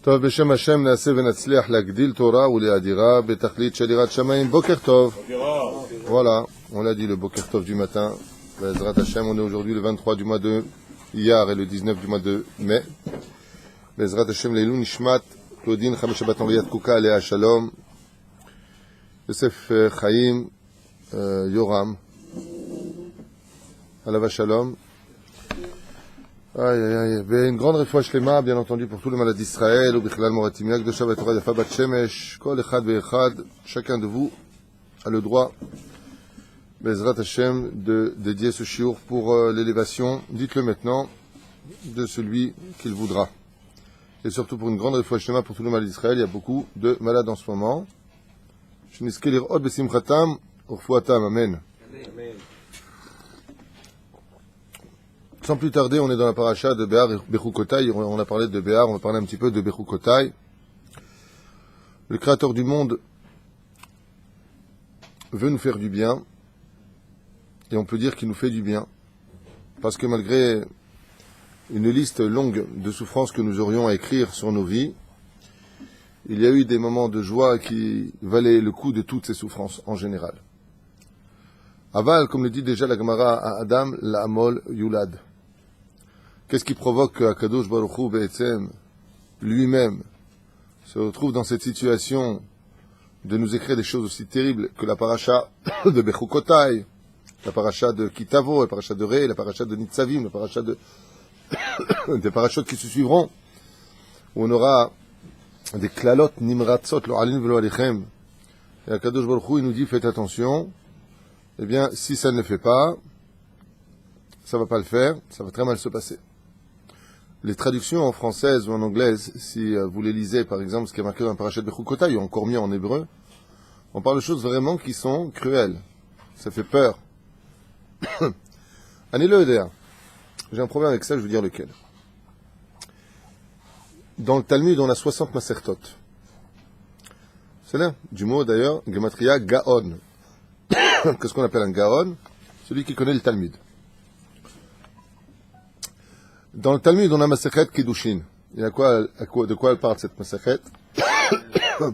טוב, בשם השם נעשה ונצליח להגדיל תורה ולהאדירה בתכלית של יראת שמיים. בוקר טוב. Voilà, on l'a dit le Boker Tov du matin. Bezrat Hashem, on est aujourd'hui le 23 du mois de Iyar et le 19 du mois de mai. Bezrat Hashem, Leilou Nishmat, Claudine, Chame Shabbat Enviat Kouka, Alea Shalom, Yosef Chaim, Yoram, Alava Shalom. Aïe, aïe, aïe. Une grande réfoua shlema, bien entendu, pour tous les malades d'Israël, ou Bichlal Moratim Yak, de Shabbat Torah, Yafa Bat Shemesh, Kol Echad Ve'echad, chacun de vous a le droit, Bezrat Hashem, de dédier ce shiur pour l'élévation, dites-le maintenant, de celui qu'il voudra. Et surtout pour une grande réfoua shlema pour tous les malades d'Israël, il y a beaucoup de malades en ce moment. Sheniske lir'ot besimchatam, urfuatam, amen. Sans plus tarder, on est dans la paracha de Béar et Bechukotai. On a parlé de Béar, on va parler un petit peu de Bechukotai. Le Créateur du monde veut nous faire du bien, et on peut dire qu'il nous fait du bien, parce que malgré une liste longue de souffrances que nous aurions à écrire sur nos vies, il y a eu des moments de joie qui valaient le coup de toutes ces souffrances en général. Aval, comme le dit déjà la Gemara à Adam, la Amol Yulad. Qu'est-ce qui provoque que Akadosh Baruch Hu Be'etzem lui-même se retrouve dans cette situation de nous écrire des choses aussi terribles que la paracha de Bechukotai, la paracha de Kitavo, la paracha de Ré, la paracha de Nitzavim, la paracha de des parachutes qui se suivront, où on aura des klalot nimratzot lo alin velo alechem. Et Akadosh Baruch Hu, il nous dit faites attention. Eh bien, si ça ne le fait pas, ça va pas le faire, ça va très mal se passer. Les traductions en française ou en anglaise, si vous les lisez, par exemple, ce qui est marqué dans le parachat de Bechukotai, ou encore mieux en hébreu, on parle de choses vraiment qui sont cruelles. Ça fait peur. Annie-le, j'ai un problème avec ça, je veux dire lequel. Dans le Talmud, on a 60 masertot. C'est là, du mot d'ailleurs, Gematria Gaon. Qu'est-ce qu'on appelle un Gaon? Celui qui connaît le Talmud. Dans le Talmud, on a Masechet Kiddushin. Il y a de quoi elle parle cette Masechet?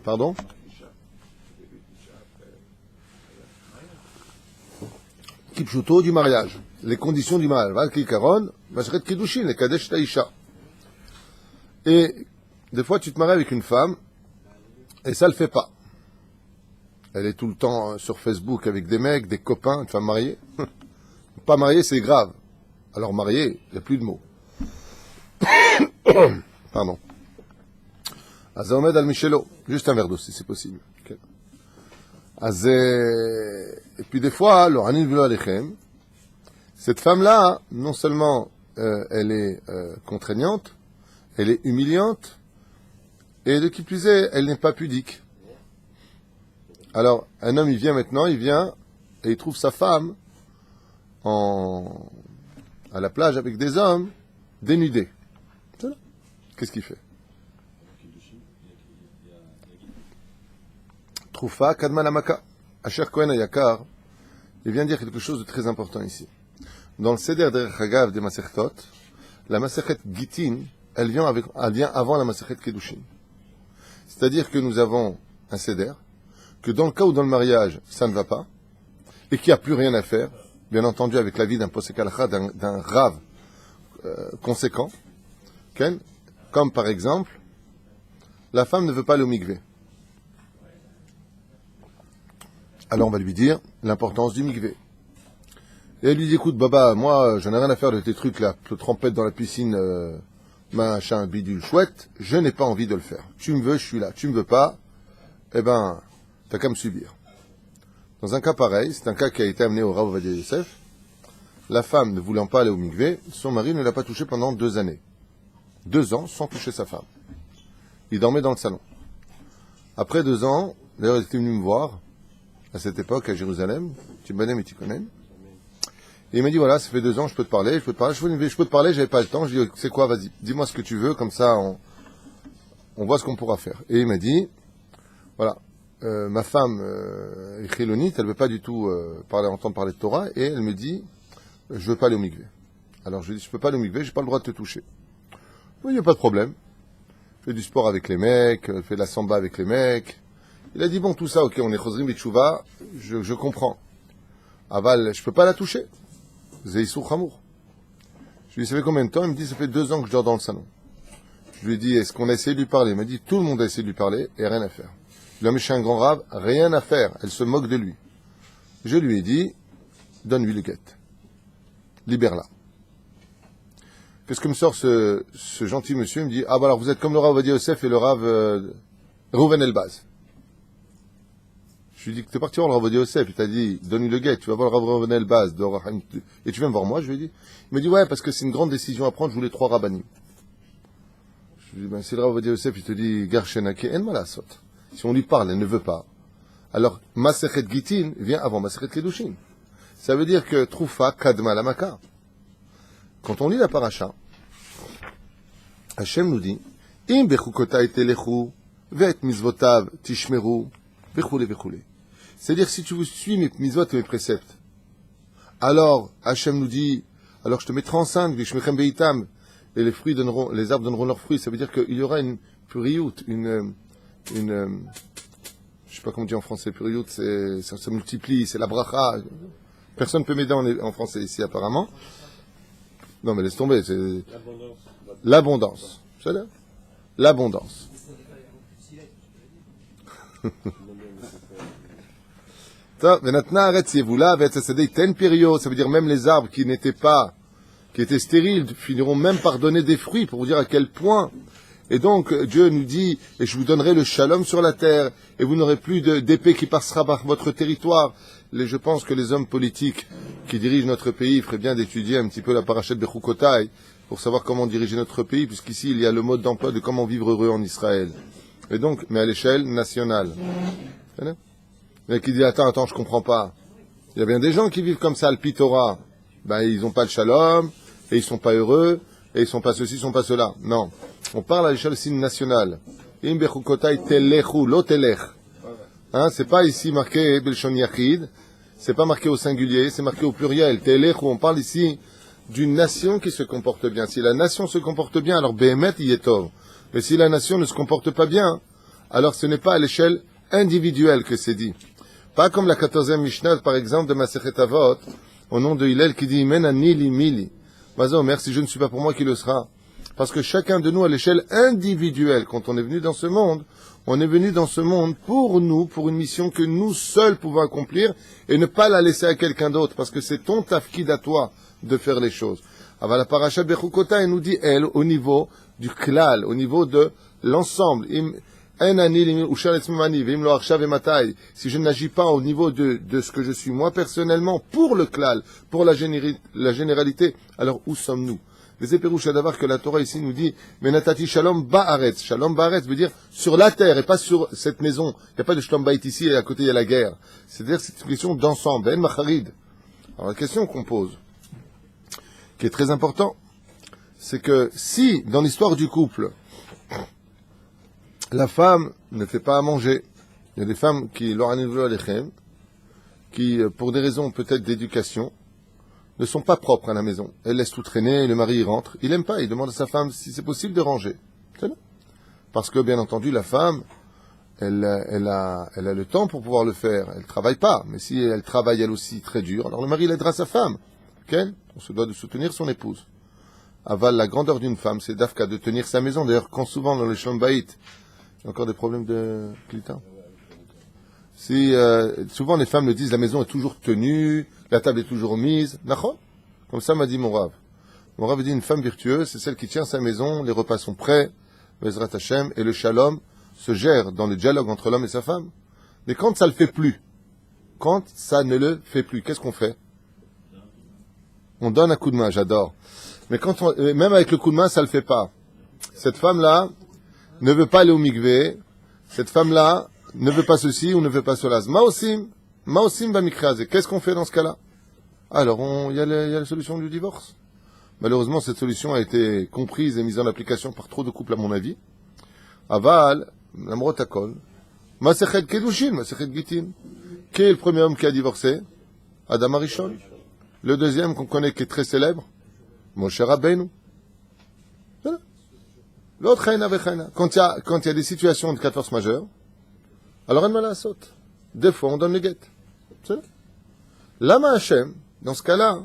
Pardon? Kipshuto du mariage. Les conditions du mariage. Val Kikaron, Masechet Kiddushin, les Kadesh Taisha. Et des fois, tu te maries avec une femme, et ça le fait pas. Elle est tout le temps sur Facebook avec des mecs, des copains, une femme mariée. Pas mariée, c'est grave. Alors mariée, il n'y a plus de mots. Pardon. Azaomed al Michelo. Juste un verre d'eau, si c'est possible. Okay. Et puis des fois, l'Oranin velo alechem, cette femme-là, non seulement elle est contraignante, elle est humiliante, et de qui plus est, elle n'est pas pudique. Alors, un homme, il vient maintenant, il vient, et il trouve sa femme à la plage avec des hommes dénudés. Qu'est-ce qu'il fait? Troufa Kadman Amaka. Asher Kohen Ayakar, il vient dire quelque chose de très important ici. Dans le Seder Derech Hagav des Masertot, la Masechet Gitin, elle vient avant la Masechet Kedushin. C'est-à-dire que nous avons un Seder, que dans le cas où dans le mariage, ça ne va pas, et qu'il n'y a plus rien à faire, bien entendu avec l'avis d'un posek halakha, d'un rav conséquent, okay? Comme par exemple, la femme ne veut pas aller au mikvé. Alors on va lui dire l'importance du mikvé. Et elle lui dit, écoute Baba, moi j'en ai rien à faire de tes trucs là, te tremper dans la piscine, machin, bidule, chouette, je n'ai pas envie de le faire. Tu me veux, je suis là. Tu me veux pas, eh ben, t'as qu'à me subir. Dans un cas pareil, c'est un cas qui a été amené au Rav Ovadia Yosef, la femme ne voulant pas aller au mikvé, son mari ne l'a pas touché pendant 2 années. 2 ans sans toucher sa femme. Il dormait dans le salon. Après 2 ans, d'ailleurs il était venu me voir, à cette époque à Jérusalem, Tibanem et Tikonen, et il m'a dit voilà, ça fait 2 ans, je peux te parler, je peux te parler, j'avais pas le temps, je lui ai dit c'est quoi, vas-y, dis-moi ce que tu veux, comme ça on voit ce qu'on pourra faire. Et il m'a dit, voilà, ma femme est chilonite, elle veut pas du tout entendre parler de Torah, et elle me dit, je veux pas aller au mikvé. Alors je lui ai dit, je peux pas aller au mikvé, j'ai pas le droit de te toucher. Oui, il n'y a pas de problème. fait du sport avec les mecs, fait de la samba avec les mecs. Il a dit, bon, tout ça, ok, on est chosrim bitchouva, je comprends. Aval, je peux pas la toucher. Zeissou Khamour. Je lui ai dit, ça fait combien de temps? Il me dit, ça fait 2 ans que je dors dans le salon. Je lui ai dit, est-ce qu'on a essayé de lui parler? Il m'a dit, tout le monde a essayé de lui parler et rien à faire. L'homme est un grand rave, rien à faire. Elle se moque de lui. Je lui ai dit, donne-lui le guet. Libère-la. Qu'est-ce que me sort ce gentil monsieur? Il me dit, ah bah alors vous êtes comme le Rav Ovadia Yosef et le Rav Reuven Elbaz. Je lui ai dit que t'es parti voir le Rav Ovadia Yosef. Il t'a dit, donne-lui le guet. Tu vas voir le Rav Reuven Elbaz. Et tu viens me voir moi? Je lui ai dit. Il m'a dit, ouais, parce que c'est une grande décision à prendre. Je voulais 3 rabbanim. Je lui ai dit, ben, si le Rav Ovadia Yosef, il te dit, Garshenake en malasot. Si on lui parle, elle ne veut pas. Alors, Masechet Gitin vient avant Masechet Kedushin. Ça veut dire que Troufa Kadma Lamaka. Quand on lit la paracha, Hachem nous dit, Im bechukotai telechu, vet mizvotav tishmeru, vechule vechule. C'est-à-dire, si tu vous suis mes mizvot et mes préceptes, alors, Hachem nous dit, alors je te mettrai enceinte, vishmechem beitam, et les arbres donneront leurs fruits. Ça veut dire qu'il y aura une puriout, je sais pas comment on dit en français, puriout, ça se multiplie, c'est la bracha. Personne ne peut m'aider en français ici, apparemment. Non, mais laisse tomber, c'est l'abondance. C'est là? L'abondance. Ça veut dire même les arbres qui étaient stériles, finiront même par donner des fruits, pour vous dire à quel point. Et donc, Dieu nous dit, et je vous donnerai le shalom sur la terre, et vous n'aurez plus d'épée qui passera par votre territoire. Je pense que les hommes politiques qui dirigent notre pays feraient bien d'étudier un petit peu la parachète de Chukotai, pour savoir comment diriger notre pays, puisqu'ici, il y a le mode d'emploi de comment vivre heureux en Israël. Et donc, mais à l'échelle nationale. Mais qui dit, attends, je comprends pas. Il y a bien des gens qui vivent comme ça, le Pitora. Ben, ils n'ont pas le shalom, et ils sont pas heureux, et ils sont pas ceci, ils sont pas cela. Non. On parle à l'échelle aussi nationale. Im bechukotai telechu, lo telech. Hein, c'est pas ici marqué Belshon Yachid, c'est pas marqué au singulier, c'est marqué au pluriel. Telechu, on parle ici d'une nation qui se comporte bien. Si la nation se comporte bien, alors Behemet y est tov. Mais si la nation ne se comporte pas bien, alors ce n'est pas à l'échelle individuelle que c'est dit. Pas comme la 14e Mishnah, par exemple, de Masechet Avot, au nom de Hillel, qui dit Mena nili mili. Mazo, merci, je ne suis pas pour moi qui le sera. Parce que chacun de nous, à l'échelle individuelle, quand on est venu dans ce monde, on est venu dans ce monde pour nous, pour une mission que nous seuls pouvons accomplir, et ne pas la laisser à quelqu'un d'autre, parce que c'est ton tafkid à toi de faire les choses. Alors la paracha Bechukota, elle nous dit, elle, au niveau du klal, au niveau de l'ensemble. Si je n'agis pas au niveau de ce que je suis moi personnellement, pour le klal, pour la généralité, alors où sommes-nous? Les éperouches d'avoir que la Torah ici nous dit, Menatati shalom ba'aretz. Shalom ba'aretz veut dire sur la terre et pas sur cette maison. Il n'y a pas de shalom ba'it ici et à côté il y a la guerre. C'est-à-dire c'est une question d'ensemble. Ben macharid. Alors la question qu'on pose, qui est très important, c'est que si, dans l'histoire du couple, la femme ne fait pas à manger, il y a des femmes qui, qui, pour des raisons peut-être d'éducation, ne sont pas propres à la maison. Elle laisse tout traîner, le mari y rentre. Il n'aime pas, il demande à sa femme si c'est possible de ranger. C'est là. Parce que, bien entendu, la femme, elle a le temps pour pouvoir le faire. Elle travaille pas. Mais si elle travaille elle aussi très dur, alors le mari l'aidera sa femme. Okay? On se doit de soutenir son épouse. Aval, la grandeur d'une femme, c'est d'Afka de tenir sa maison. D'ailleurs, quand souvent dans le Shalom Bayit, il y a encore des problèmes de clita. Si souvent les femmes le disent, la maison est toujours tenue, la table est toujours mise. D'accord? Comme ça m'a dit mon Rav. Mon Rav dit une femme virtueuse, c'est celle qui tient sa maison, les repas sont prêts, Bezrat Hashem, et le shalom se gère dans le dialogue entre l'homme et sa femme. Mais quand ça le fait plus, quand ça ne le fait plus, qu'est-ce qu'on fait? On donne un coup de main, j'adore. Mais même avec le coup de main, ça le fait pas. Cette femme-là ne veut pas aller au mikvé. Cette femme-là ne veut pas ceci ou ne veut pas cela. Maosim va mikraser. Qu'est-ce qu'on fait dans ce cas-là? Alors, il y a la solution du divorce. Malheureusement, cette solution a été comprise et mise en application par trop de couples, à mon avis. Aval, l'amrotakol, Masechet Kedushin, Masechet Gitin. Qui est le premier homme qui a divorcé? Adam Arishon. Le deuxième qu'on connaît qui est très célèbre, Moshe Rabbeinu. Voilà. L'autre chayna vechayna. Quand il y a des situations de 14 majeures, alors on la saute. Des fois, on donne le guet. C'est Lama Hashem, dans ce cas-là,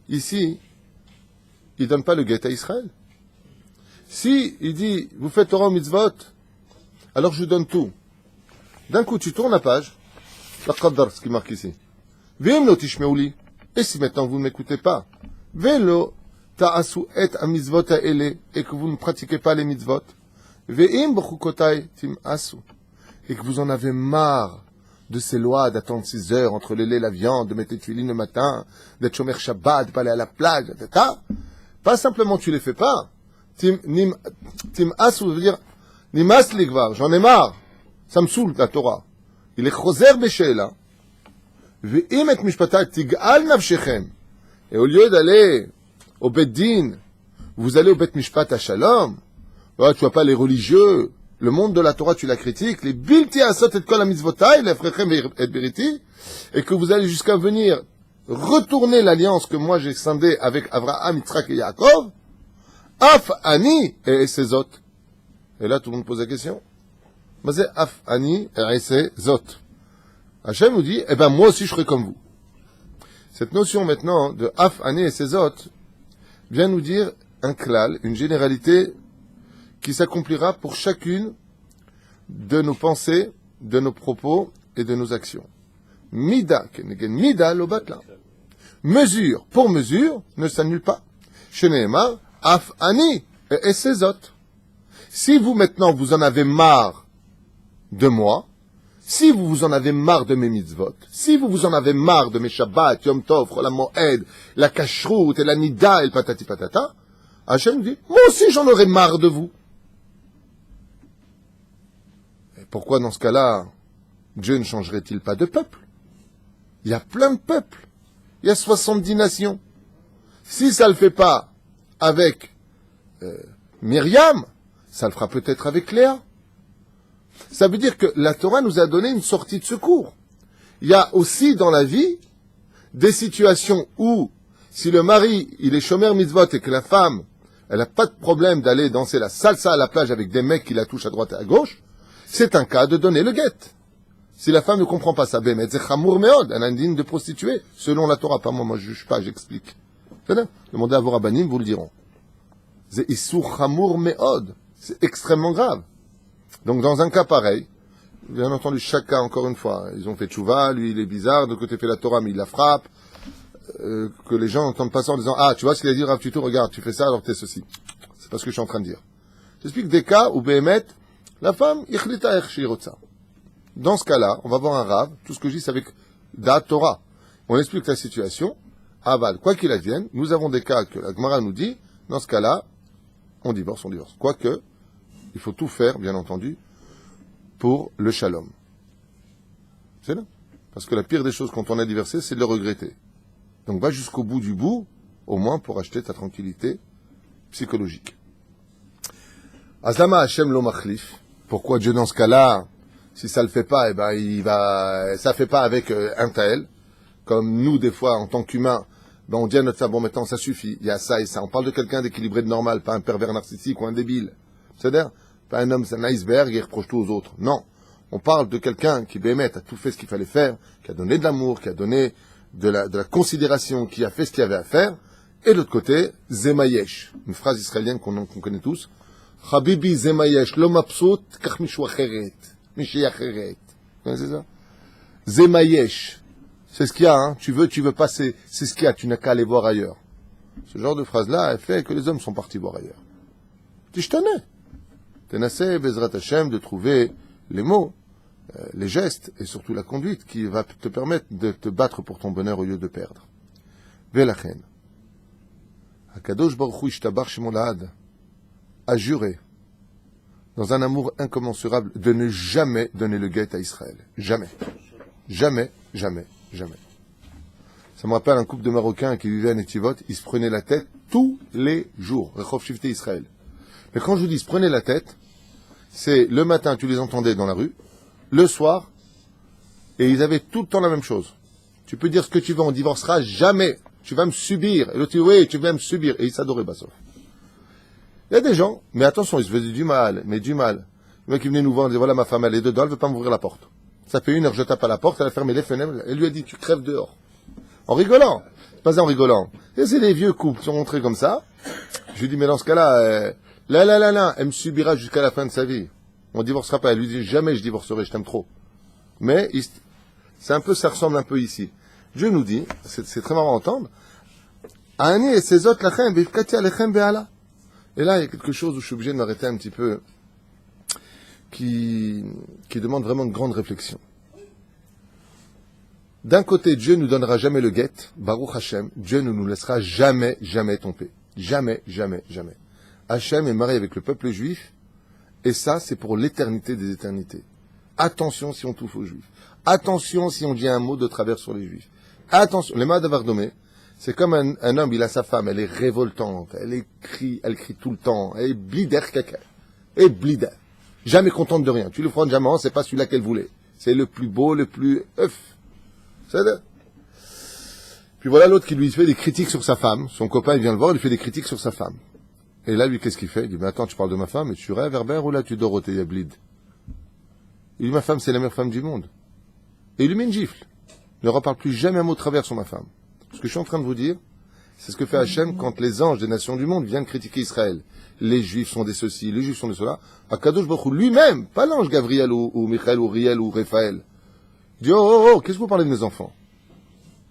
ici, il ne donne pas le guet à Israël. Si il dit, vous faites Torah ou mitzvot, alors je vous donne tout. D'un coup, tu tournes la page, la qaddar, ce qui marque ici. Ve'im tishmeuli. Et si maintenant vous ne m'écoutez pas, ve'lo ta'asu et amizvot ha'ele, et que vous ne pratiquez pas les mitzvot, ve'im b'chukotai tim'asu, et que vous en avez marre de ces lois d'attendre 6 heures entre le lait et la viande, de mettre les tuilines le matin, d'être chomer Shabbat, de pas aller à la plage, etc. Pas simplement tu les fais pas. Tim'asu veut dire, nimas ligvar, j'en ai marre. Ça me saoule, la Torah. Il est choser b'she'ela. Ve'im et mishpatat tig'al nafshechem. Et au lieu d'aller au Bet Din, vous allez au Bet Mishpat à Shalom. Ouais, tu vois pas les religieux, le monde de la Torah, tu la critiques, les bilti asot et kol mitzvotai, les frechem et beriti, et que vous allez jusqu'à venir retourner l'alliance que moi j'ai scindée avec Abraham, Yitzhak et Yaakov, af ani et ses autres. Et là, tout le monde pose la question. Mais c'est af ani et ses autres. Hachem nous dit, eh ben, moi aussi je serai comme vous. Cette notion maintenant de af ani et ses autres vient nous dire un klal, une généralité qui s'accomplira pour chacune de nos pensées, de nos propos et de nos actions. Mida, mida lobatla. Mesure pour mesure ne s'annule pas. Sheneemar, af ani et ses autres. Si vous maintenant vous en avez marre de moi, si vous en avez marre de mes mitzvot, si vous en avez marre de mes Shabbat, Yom Tov, la Moed, la Kashrut et la Nida et le patati patata, Hachem dit, moi aussi j'en aurais marre de vous. Et pourquoi dans ce cas-là, Dieu ne changerait-il pas de peuple? Il y a plein de peuples. Il y a 70 nations. Si ça ne le fait pas avec Myriam, ça le fera peut-être avec Léa. Ça veut dire que la Torah nous a donné une sortie de secours. Il y a aussi dans la vie des situations où, si le mari, il est chômeur mitzvot et que la femme, elle n'a pas de problème d'aller danser la salsa à la plage avec des mecs qui la touchent à droite et à gauche, c'est un cas de donner le guet. Si la femme ne comprend pas ça, bémet, c'est chamour meod, elle est indigne de prostituée, selon la Torah, pas moi je juge pas, j'explique. Demandez à vos rabbanim, vous le diront. C'est issur chamour meod, c'est extrêmement grave. Donc dans un cas pareil, bien entendu, chaque cas, encore une fois, ils ont fait tchouva, lui il est bizarre, de côté fait la Torah, mais il la frappe, que les gens n'entendent pas ça en disant, ah, tu vois ce qu'il a dit, Rav Tutu, regarde, tu fais ça, alors t'es ceci. C'est pas ce que je suis en train de dire. J'explique des cas où Béhémet, la femme, yichlita echshirotza. Dans ce cas-là, on va voir un Rav, tout ce que je dis c'est avec Da Torah. On explique la situation, aval, quoi qu'il advienne, nous avons des cas que la Gemara nous dit, dans ce cas-là, on divorce. Quoique, il faut tout faire, bien entendu, pour le shalom. C'est là. Parce que la pire des choses quand on a divorcé, c'est de le regretter. Donc va jusqu'au bout du bout, au moins pour acheter ta tranquillité psychologique. Azlama Hashem lo machlif. Pourquoi Dieu dans ce cas-là, si ça le fait pas, eh ben ça fait pas avec un tel. Comme nous des fois en tant qu'humains, ben on dit à notre femme, bon maintenant ça suffit, il y a ça et ça. On parle de quelqu'un d'équilibré, de normal, pas un pervers narcissique ou un débile. C'est-à-dire, pas un homme, c'est un iceberg et il reproche tout aux autres. Non. On parle de quelqu'un qui, bémet, a tout fait ce qu'il fallait faire, qui a donné de l'amour, qui a donné de la considération, qui a fait ce qu'il y avait à faire. Et de l'autre côté, Zemayesh. Une phrase israélienne qu'on connaît tous. Habibi Zemayesh, lo mapsout, kach mishu acheret. Mishi acheret. Vous connaissez ça? Zemayesh. C'est ce qu'il y a, hein. Tu veux pas, c'est ce qu'il y a. Tu n'as qu'à aller voir ailleurs. Ce genre de phrase-là, elle fait que les hommes sont partis voir ailleurs. Tishtane. Tenassé, Bezrat Hashem, de trouver les mots, les gestes et surtout la conduite qui va te permettre de te battre pour ton bonheur au lieu de perdre. Velachen. Hakadosh Baruch Hu Ishtabach Shemolad a juré, dans un amour incommensurable, de ne jamais donner le guet à Israël. Jamais. Jamais, jamais, jamais. Ça me rappelle un couple de Marocains qui vivaient à Netivot, ils se prenaient la tête tous les jours. Rechov Shifté Israël. Mais quand je vous dis se prenaient la tête, c'est le matin, tu les entendais dans la rue, le soir, et ils avaient tout le temps la même chose. Tu peux dire ce que tu veux, on divorcera jamais. Tu vas me subir. Et l'autre dit, oui, tu vas me subir. Et ils s'adoraient Bassof. Il y a des gens, mais attention, ils se faisaient du mal, mais du mal. Le mec qui venait nous voir, il disait, voilà, ma femme, elle est dedans, elle veut pas m'ouvrir la porte. Ça fait 1 heure, je tape à la porte, elle a fermé les fenêtres, elle lui a dit, tu crèves dehors. En rigolant. Pas en rigolant. Et c'est des vieux couples qui sont rentrés comme ça. Je lui dis, mais dans ce cas-là, elle me subira jusqu'à la fin de sa vie. On divorcera pas. Elle lui dit, jamais je divorcerai, je t'aime trop. Mais, c'est un peu, ça ressemble un peu ici. Dieu nous dit, c'est très marrant à entendre, Ani et ses autres lachem, bifkati alechem be'ala. Et là, il y a quelque chose où je suis obligé de m'arrêter un petit peu, qui demande vraiment une grande réflexion. D'un côté, Dieu ne nous donnera jamais le guet, Baruch Hashem, Dieu ne nous laissera jamais, jamais tomber. Jamais, jamais, jamais. Hashem est marié avec le peuple juif, et ça, c'est pour l'éternité des éternités. Attention si on touche aux juifs. Attention si on dit un mot de travers sur les juifs. Attention, les Madavardomé, c'est comme un homme, il a sa femme, elle est révoltante, elle crie tout le temps, elle est blider caca. Et blider. Jamais contente de rien. Tu le prends jamais, c'est pas celui-là qu'elle voulait. C'est le plus beau, le plus Puis voilà l'autre qui lui fait des critiques sur sa femme. Son copain, il vient le voir, il lui fait des critiques sur sa femme. Et là, lui, qu'est-ce qu'il fait? Il dit, mais attends, tu parles de ma femme, et tu rêves, Herbert, ou là, tu dors au Théablid? Il dit, ma femme, c'est la meilleure femme du monde. Et il lui met une gifle. Il ne reparle plus jamais un mot de travers sur ma femme. Ce que je suis en train de vous dire, c'est ce que fait Hachem quand les anges des nations du monde viennent critiquer Israël. Les Juifs sont des ceci, les Juifs sont des cela. Akadosh Baruch Hu lui-même, pas l'ange Gabriel ou Michael ou Riel ou Raphaël, dit, qu'est-ce que vous parlez de mes enfants?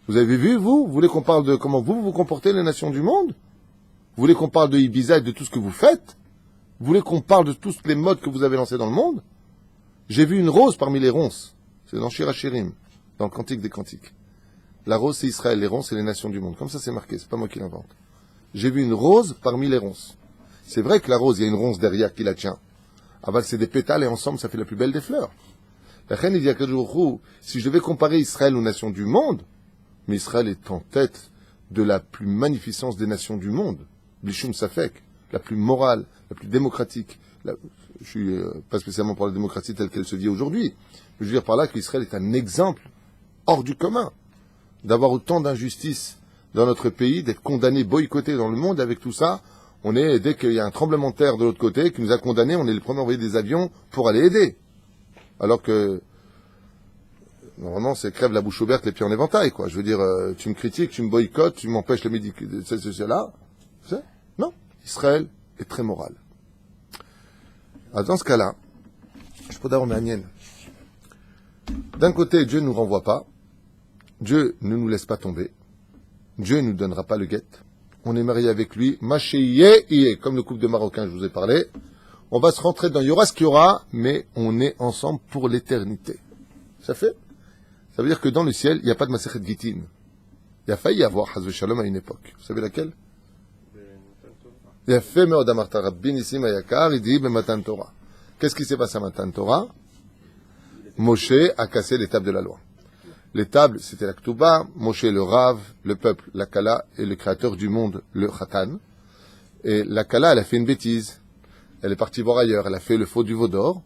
Vous avez vu, vous voulez qu'on parle de comment vous vous comportez les nations du monde? Vous voulez qu'on parle de Ibiza et de tout ce que vous faites? Vous voulez qu'on parle de tous les modes que vous avez lancés dans le monde? J'ai vu une rose parmi les ronces. C'est dans Shir HaShirim, dans le Cantique des Cantiques. La rose, c'est Israël. Les ronces, c'est les nations du monde. Comme ça, c'est marqué. C'est pas moi qui l'invente. J'ai vu une rose parmi les ronces. C'est vrai que la rose, il y a une ronce derrière qui la tient. Aval, c'est des pétales et ensemble, ça fait la plus belle des fleurs. La reine, il dit à Kadjourou, si je devais comparer Israël aux nations du monde, mais Israël est en tête de la plus magnificence des nations du monde. Blishum Safek, la plus morale, la plus démocratique. Je suis pas spécialement pour la démocratie telle qu'elle se vit aujourd'hui. Je veux dire par là qu'Israël est un exemple hors du commun. D'avoir autant d'injustice dans notre pays, d'être condamné, boycotté dans le monde avec tout ça, dès qu'il y a un tremblement de terre de l'autre côté qui nous a condamnés, on est les premiers à envoyer des avions pour aller aider. Alors que, normalement, c'est crève la bouche ouverte, les pieds en éventail, quoi. Je veux dire, tu me critiques, tu me boycottes, tu m'empêches le médicament, cela. Non. Israël est très moral. Alors, dans ce cas-là, je peux d'abord m'anienne. D'un côté, Dieu ne nous renvoie pas. Dieu ne nous laisse pas tomber. Dieu ne nous donnera pas le guet. On est marié avec lui. Maché comme le couple de Marocains, je vous ai parlé. On va se rentrer dans, il y aura ce qu'il y aura, mais on est ensemble pour l'éternité. Ça fait? Ça veut dire que dans le ciel, il n'y a pas de Masechet Gittin. Il a failli y avoir Hazve Shalom à une époque. Vous savez laquelle? Il a fait Meod Amarta Rabbi Nissim Ayakar, il dit Matan Torah. Qu'est-ce qui s'est passé à Matan Torah? Moshe a cassé les tables de la loi. Les tables, c'était la Ktuba, Moshe le Rav, le peuple, la Kala, et le créateur du monde, le Khatan. Et la Kala, elle a fait une bêtise. Elle est partie voir ailleurs, elle a fait le faux du veau d'or.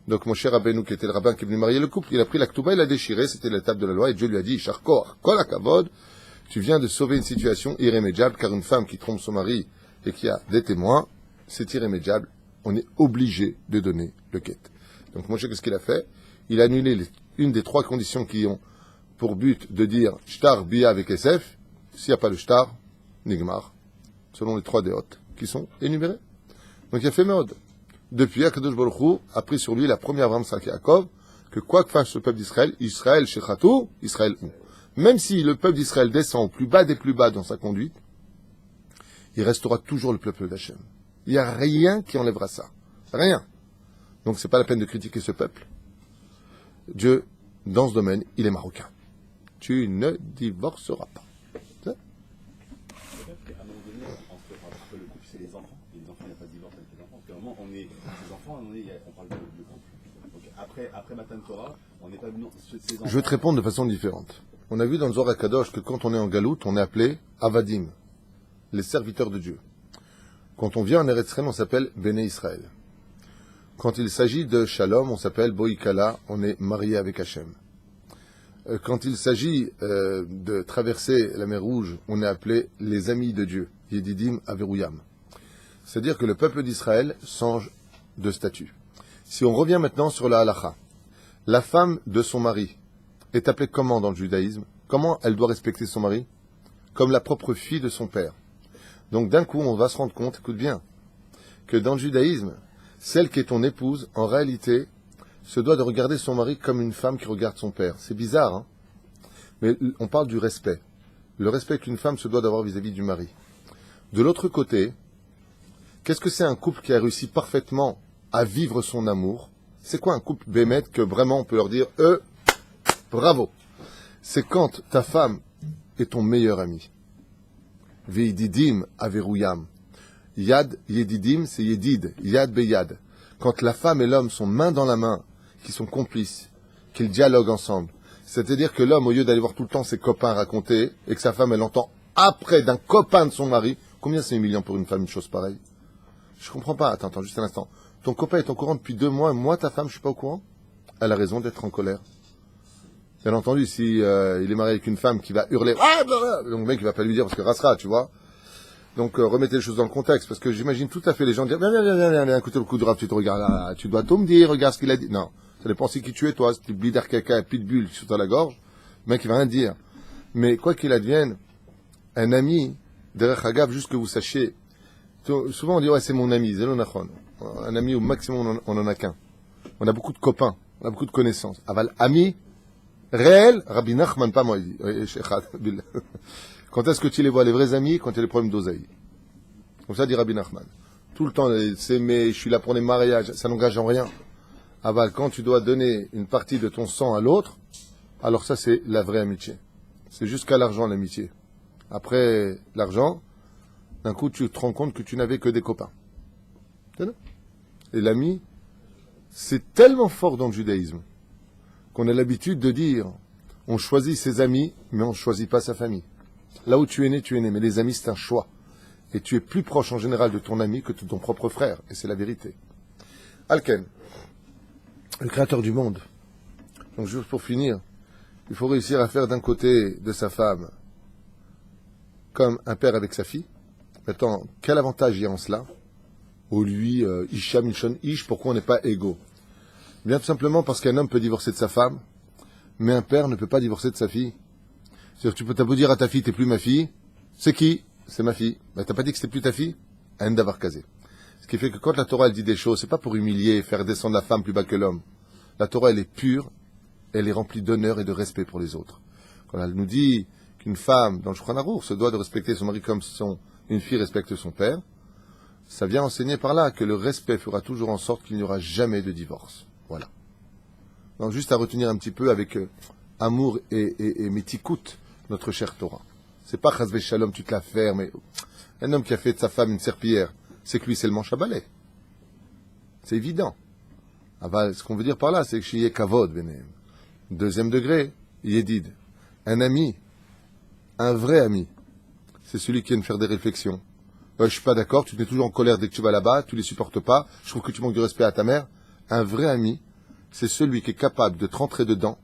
Donc Moshe Rabbeinu, qui était le rabbin qui est venu marier le couple, il a pris la Ktuba, il l'a déchiré, c'était la table de la loi, et Dieu lui a dit, Sharkor, Kol HaKavod, tu viens de sauver une situation irrémédiable, car une femme qui trompe son mari et qui a des témoins, c'est irrémédiable, on est obligé de donner le quête. Donc Moshe, qu'est-ce qu'il a fait? Il a annulé une des 3 conditions qui ont pour but de dire shtar bia avec SF, s'il n'y a pas le shtar, nigmar, selon les 3 déotes qui sont énumérés. Donc il a fait mode. Depuis, Akadosh Baruch Hu a pris sur lui la première Avram Yitzhak Yaakov, que quoi que fasse le peuple d'Israël, Israël shechatou, Israël ou. Même si le peuple d'Israël descend au plus bas des plus bas dans sa conduite, il restera toujours le peuple d'Hachem. Il n'y a rien qui enlèvera ça. Rien. Donc c'est pas la peine de critiquer ce peuple. Dieu, dans ce domaine, il est marocain. Tu ne divorceras pas. Peut-être qu'à un moment donné, entre le couple, c'est les enfants. Les enfants, il n'y a pas de divorce avec les enfants. Parce qu'à un moment, on est les enfants, on parle de couple. Donc après Matan Torah, on n'est pas venu ces enfants. Je vais te répondre de façon différente. On a vu dans le Zohar HaKadosh que quand on est en galoute, on est appelé Avadim, les serviteurs de Dieu. Quand on vient en Eretz Israël, on s'appelle Béné Israël. Quand il s'agit de Shalom, on s'appelle Boïkala, on est marié avec Hachem. Quand il s'agit de traverser la mer Rouge, on est appelé les amis de Dieu, Yedidim Averouyam. C'est-à-dire que le peuple d'Israël change de statut. Si on revient maintenant sur la halacha, la femme de son mari est appelée comment dans le judaïsme? Comment elle doit respecter son mari? Comme la propre fille de son père. Donc d'un coup, on va se rendre compte, écoute bien, que dans le judaïsme, celle qui est ton épouse, en réalité, se doit de regarder son mari comme une femme qui regarde son père. C'est bizarre, hein? Mais on parle du respect. Le respect qu'une femme se doit d'avoir vis-à-vis du mari. De l'autre côté, qu'est-ce que c'est un couple qui a réussi parfaitement à vivre son amour? C'est quoi un couple bémet que vraiment on peut leur dire bravo? C'est quand ta femme est ton meilleur ami. Veididim averouyam. Yad yedidim, c'est yedid. Yad beyad. Quand la femme et l'homme sont main dans la main, qui sont complices, qu'ils dialoguent ensemble. C'est-à-dire que l'homme, au lieu d'aller voir tout le temps ses copains raconter, et que sa femme, elle entend après d'un copain de son mari, combien c'est humiliant pour une femme, une chose pareille? Je comprends pas. Attends, juste un instant. Ton copain est au courant depuis 2 mois, moi, ta femme, je suis pas au courant? Elle a raison d'être en colère. Bien entendu, si il est marié avec une femme qui va hurler, donc le mec il va pas lui dire parce que rassera, tu vois. Donc remettez les choses dans le contexte, parce que j'imagine tout à fait les gens dire viens, écoutez le coup de rap, tu te regardes là, tu dois tout me dire, regarde ce qu'il a dit. Non, ça dépend si qui tu es toi, si tu blider quelqu'un et pitbull sur la gorge, le mec il va rien dire. Mais quoi qu'il advienne, un ami, derrière Hagav, juste que vous sachiez, souvent on dit ouais c'est mon ami, Zelo Nachon. Un ami au maximum on en a qu'un. On a beaucoup de copains, on a beaucoup de connaissances. Aval ami réel, Rabbi Nachman, pas moi, il dit. Quand est-ce que tu les vois, les vrais amis? Quand il y a des problèmes d'oseille. Comme ça dit Rabbi Nachman. Tout le temps, s'aimer, je suis là pour les mariages, ça n'engage en rien. Aval, quand tu dois donner une partie de ton sang à l'autre, alors ça c'est la vraie amitié. C'est jusqu'à l'argent l'amitié. Après l'argent, d'un coup tu te rends compte que tu n'avais que des copains. Et l'ami, c'est tellement fort dans le judaïsme qu'on a l'habitude de dire on choisit ses amis, mais on ne choisit pas sa famille. Là où tu es né, mais les amis, c'est un choix. Et tu es plus proche en général de ton ami que de ton propre frère. Et c'est la vérité. Alken, le créateur du monde. Donc juste pour finir, il faut réussir à faire d'un côté de sa femme comme un père avec sa fille. Maintenant, quel avantage il y a en cela? Au lui, Isham, Ishon, Ish, pourquoi on n'est pas égaux? Bien tout simplement parce qu'un homme peut divorcer de sa femme, mais un père ne peut pas divorcer de sa fille. C'est-à-dire que tu peux t'as beau dire à ta fille, t'es plus ma fille. C'est qui? C'est ma fille. Ben, t'as pas dit que c'était plus ta fille? Un d'avoir casé. Ce qui fait que quand la Torah elle dit des choses, c'est pas pour humilier, faire descendre la femme plus bas que l'homme. La Torah elle est pure, elle est remplie d'honneur et de respect pour les autres. Quand elle nous dit qu'une femme dans le Shulchan Aruch se doit de respecter son mari comme une fille respecte son père, ça vient enseigner par là que le respect fera toujours en sorte qu'il n'y aura jamais de divorce. Voilà. Donc juste à retenir un petit peu avec amour et métikout notre chère Torah. C'est pas chas shalom, tu te la fermes. Mais un homme qui a fait de sa femme une serpillière, c'est que lui c'est le manche à balai. C'est évident. Ce qu'on veut dire par là, c'est que chez Kavod, Benem. Deuxième degré, Yedid. Un ami, un vrai ami, c'est celui qui vient de faire des réflexions. Je suis pas d'accord, tu te mets toujours en colère dès que tu vas là-bas, tu les supportes pas, je trouve que tu manques de respect à ta mère. Un vrai ami, c'est celui qui est capable de te rentrer dedans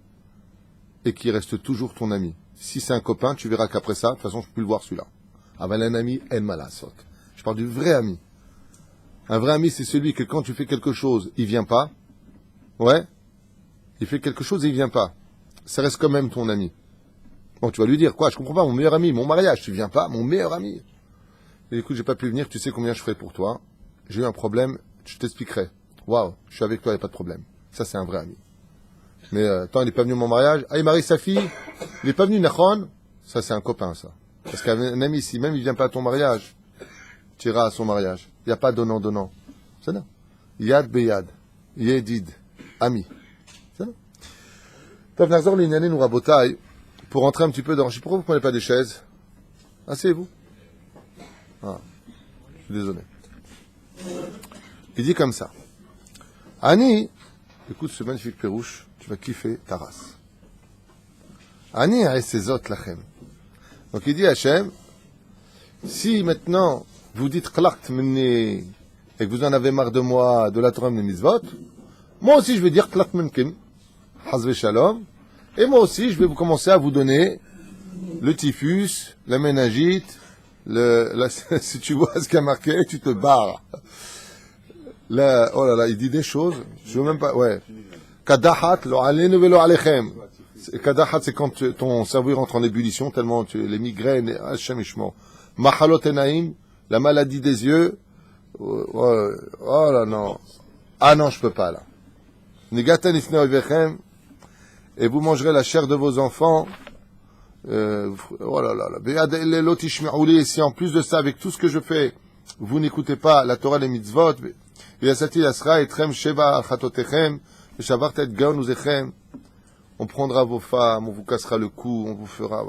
et qui reste toujours ton ami. Si c'est un copain, tu verras qu'après ça, de toute façon, je peux plus le voir celui-là. Aval un ami, en malasot. Je parle du vrai ami. Un vrai ami, c'est celui que quand tu fais quelque chose, il vient pas. Ouais. Il fait quelque chose et il vient pas. Ça reste quand même ton ami. Bon, tu vas lui dire, quoi, je comprends pas, mon meilleur ami, mon mariage, tu viens pas, mon meilleur ami. Et écoute, j'ai pas pu venir, tu sais combien je ferai pour toi. J'ai eu un problème, je t'expliquerai. Waouh, je suis avec toi, il n'y a pas de problème. Ça, c'est un vrai ami. Mais tant il n'est pas venu à mon mariage, il marie sa fille, il n'est pas venu Nachon, ça c'est un copain, ça. Parce qu'un ami, si même il vient pas à ton mariage, tu iras à son mariage. Il n'y a pas donnant-donnant. C'est ça. Yad beyad, yedid, ami. C'est ça. Tov Nazor l'inyané nous rabotaille, pour rentrer un petit peu dans... Je sais pourquoi vous ne prenez pas des chaises. Asseyez-vous. Ah, je suis désolé. Il dit comme ça. Ani, écoute ce magnifique pérouche, tu vas kiffer ta race. Ani ha'esezot lachem. Donc il dit à Hachem, si maintenant vous dites klakt minni et que vous en avez marre de moi, de la Torah de mitzvot, moi aussi je vais dire klakt minkim, hazve shalom, et moi aussi je vais vous commencer à vous donner le typhus, la méningite, Là, si tu vois ce qu'il y a marqué, tu te barres. Là, oh là là, il dit des choses, je veux même pas, ouais. Kadahat, lo alenu velo alechem. Kadahat, c'est quand ton cerveau rentre en ébullition, tellement les migraines, Hashem Ishmo. Mahalot enaim, la maladie des yeux, oh là non. Ah non, je peux pas là. Nigatan ifne ovechem, et vous mangerez la chair de vos enfants. Oh là là là. Et si en plus de ça, avec tout ce que je fais, vous n'écoutez pas la Torah, les mitzvot, on prendra vos femmes, on vous cassera le cou, on vous fera,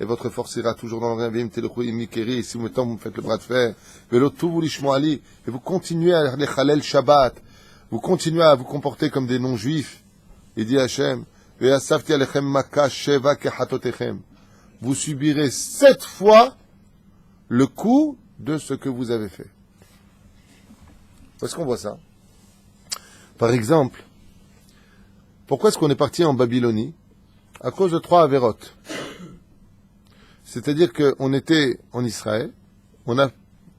et votre force ira toujours dans le rien, et si vous me faites le bras de fer, et vous continuez à les Chalel Shabbat, vous continuez à vous comporter comme des non-juifs, il dit Hachem, vous subirez 7 fois le coup de ce que vous avez fait. Est-ce qu'on voit ça? Par exemple, pourquoi est-ce qu'on est parti en Babylonie? À cause de 3 avérotes. C'est-à-dire qu'on était en Israël, on a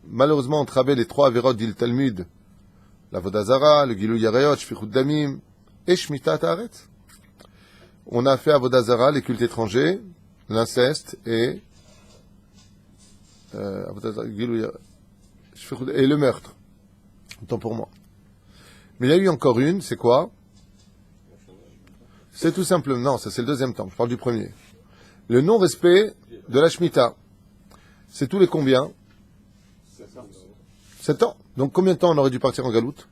malheureusement entravé les 3 avérotes dit le Talmud, la Vodazara, le Gilou Yareot, Shfichut Damim et Shmitat Haaretz. On a fait à Vodazara les cultes étrangers, l'inceste et le meurtre. Autant pour moi. Mais il y a eu encore une, c'est quoi? C'est tout simplement, non, ça c'est le deuxième temps, je parle du premier. Le non-respect de la Shemitah. C'est tous les combien? 7 ans. Donc combien de temps on aurait dû partir en galoute?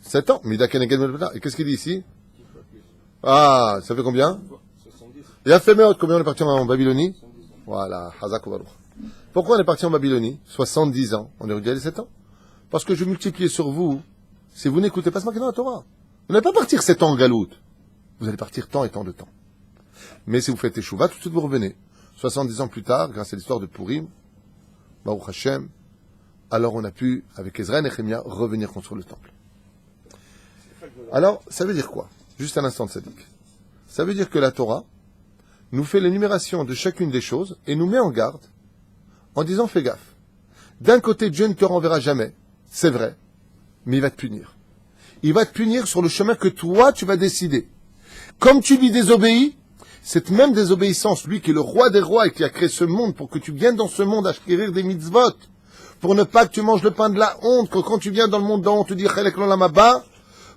7 ans. Et qu'est-ce qu'il dit ici? Ah, ça fait combien? Et à Féméot, combien on est parti en Babylonie? Voilà, Hazak Baruch. Pourquoi on est parti en Babylonie? 70 ans. On aurait dû aller 7 ans. Parce que je multiplie sur vous, si vous n'écoutez pas ce marqué dans la Torah. Vous n'allez pas partir 7 ans en galoute. Vous allez partir tant et tant de temps. Mais si vous faites Teshuvah, tout de suite vous revenez. 70 ans plus tard, grâce à l'histoire de Purim, Baruch Hashem, alors on a pu, avec Ezra et Nehemia, revenir construire le temple. Alors, ça veut dire quoi? Juste un instant de sadique. Ça veut dire que la Torah nous fait l'énumération de chacune des choses et nous met en garde en disant fais gaffe. D'un côté, Dieu ne te renverra jamais, c'est vrai, mais il va te punir. Il va te punir sur le chemin que toi, tu vas décider. Comme tu lui désobéis, cette même désobéissance, lui qui est le roi des rois et qui a créé ce monde pour que tu viennes dans ce monde à acquérir des mitzvot, pour ne pas que tu manges le pain de la honte, que quand tu viens dans le monde d'en honte, tu dis Chelek l'olam haba,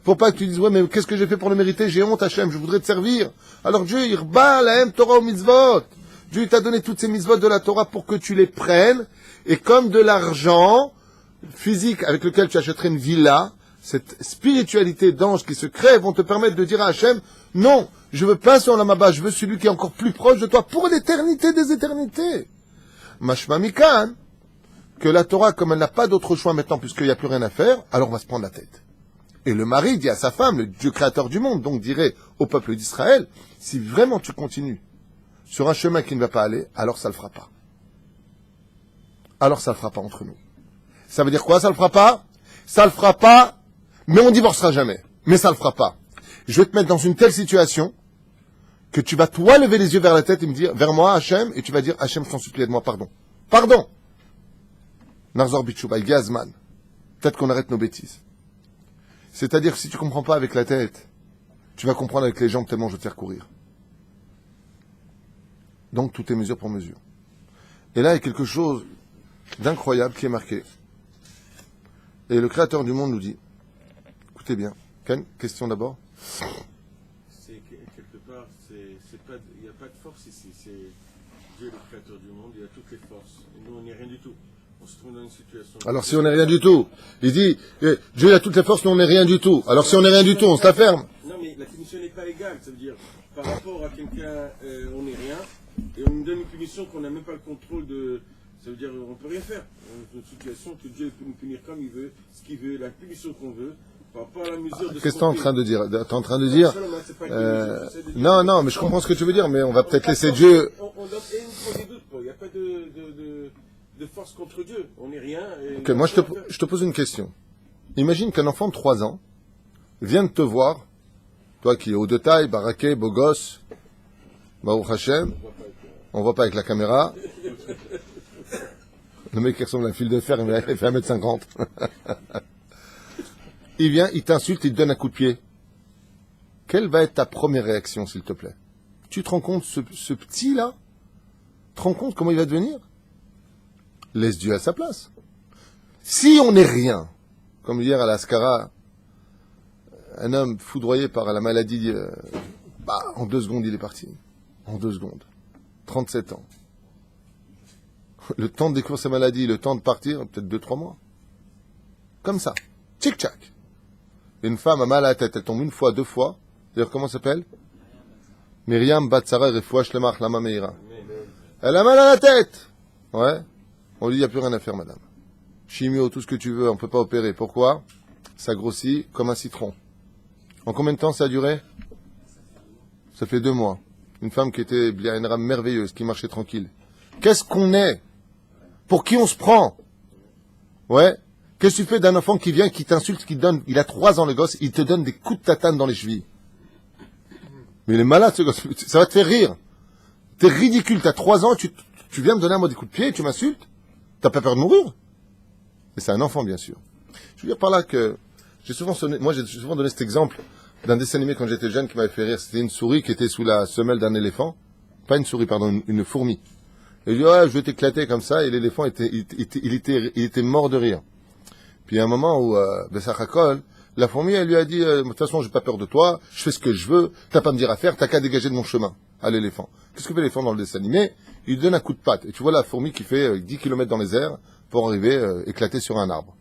pour pas que tu dises ouais mais qu'est-ce que j'ai fait pour le mériter, j'ai honte Hachem, je voudrais te servir. Alors Dieu, il rebat la hem Torah au mitzvot. Dieu t'a donné toutes ces mitzvot de la Torah pour que tu les prennes, et comme de l'argent physique avec lequel tu achèterais une villa, cette spiritualité d'ange qui se crée vont te permettre de dire à Hachem, non, je veux pas son lamaba, je veux celui qui est encore plus proche de toi pour l'éternité des éternités. Mashma mikan, que la Torah, comme elle n'a pas d'autre choix maintenant puisqu'il n'y a plus rien à faire, alors on va se prendre la tête. Et le mari dit à sa femme, le Dieu créateur du monde, donc dirait au peuple d'Israël, si vraiment tu continues sur un chemin qui ne va pas aller, alors ça le fera pas. Alors ça le fera pas entre nous. Ça veut dire quoi, ça le fera pas? Ça le fera pas, mais on divorcera jamais. Mais ça le fera pas. Je vais te mettre dans une telle situation que tu vas toi lever les yeux vers la tête et me dire, vers moi, Hachem, et tu vas dire, Hachem, je t'en supplie, aide-moi, pardon. Pardon! Narzor Bitchouba, Gazman. Peut-être qu'on arrête nos bêtises. C'est-à-dire que si tu comprends pas avec la tête, tu vas comprendre avec les jambes tellement je vais te faire courir. Donc tout est mesure pour mesure. Et là, il y a quelque chose d'incroyable qui est marqué. Et le Créateur du monde nous dit, écoutez bien, Ken, question d'abord. C'est quelque part, il n'y a pas de force ici, c'est Dieu le Créateur du monde, il y a toutes les forces. Et nous, on n'est rien du tout. On se trouve dans une situation... Alors si on n'est rien du tout, il dit, Dieu a toutes les forces, nous on n'est rien du tout. Alors si on n'est rien du tout, on se la ferme. Non mais la punition n'est pas égale, ça veut dire, par rapport à quelqu'un, on n'est rien, et on nous donne une punition qu'on n'a même pas le contrôle de... Ça veut dire on ne peut rien faire. On est dans une situation que Dieu peut nous punir comme il veut, ce qu'il veut, la punition qu'on veut, par rapport à la mesure de... Qu'est-ce que tu es en train de dire? Tu es en train de dire... Non, non, mais je comprends ce que tu veux dire, mais on va peut-être laisser Dieu... On donne des doutes, il n'y a pas de force contre Dieu, on n'est rien... Ok, moi je te pose une question. Imagine qu'un enfant de 3 ans vient de te voir, toi qui es haut de taille, baraqué, beau gosse, Baruch Hashem, on voit pas avec la caméra. Le mec qui ressemble à un fil de fer, il fait 1m50. Il vient, il t'insulte, il te donne un coup de pied. Quelle va être ta première réaction, s'il te plaît? Tu te rends compte, ce petit-là, te rends compte comment il va devenir? Laisse Dieu à sa place. Si on n'est rien, comme hier à la Ascara, un homme foudroyé par la maladie, en 2 secondes, il est parti. En 2 secondes. 37 ans. Le temps de découvrir sa maladie, le temps de partir, peut-être 2-3 mois. Comme ça. Tchic-tchac. Une femme a mal à la tête, elle tombe 1 fois, 2 fois. D'ailleurs, comment ça s'appelle? Myriam Batsara Refoua Shlemach Lama Meira. Elle a mal à la tête. Ouais. On lui dit, il n'y a plus rien à faire, madame. Chimio, tout ce que tu veux, on ne peut pas opérer. Pourquoi? Ça grossit comme un citron. En combien de temps ça a duré? Ça fait 2 mois. Une femme qui était une rame merveilleuse, qui marchait tranquille. Qu'est-ce qu'on est? Pour qui on se prend? Ouais. Qu'est-ce que tu fais d'un enfant qui vient, qui t'insulte, qui te donne, il a 3 ans le gosse, il te donne des coups de tatane dans les chevilles. Mais il est malade ce gosse, ça va te faire rire. T'es ridicule, t'as 3 ans, tu viens me donner à moi des coups de pied, tu m'insultes? T'as pas peur de mourir? Et c'est un enfant, bien sûr. Je veux dire par là que, j'ai souvent donné cet exemple d'un dessin animé quand j'étais jeune qui m'avait fait rire. C'était une souris qui était sous la semelle d'un éléphant. Pas une souris, pardon, une fourmi. Et je dis, ouais, je vais t'éclater comme ça, et l'éléphant il était mort de rire. Puis à un moment où, Bessachakol, la fourmi, elle lui a dit, de toute façon, j'ai pas peur de toi, je fais ce que je veux, t'as pas à me dire à faire, t'as qu'à dégager de mon chemin, à l'éléphant. Qu'est-ce que fait l'éléphant dans le dessin animé? Il lui donne un coup de patte. Et tu vois la fourmi qui fait 10 km dans les airs pour arriver, éclater sur un arbre.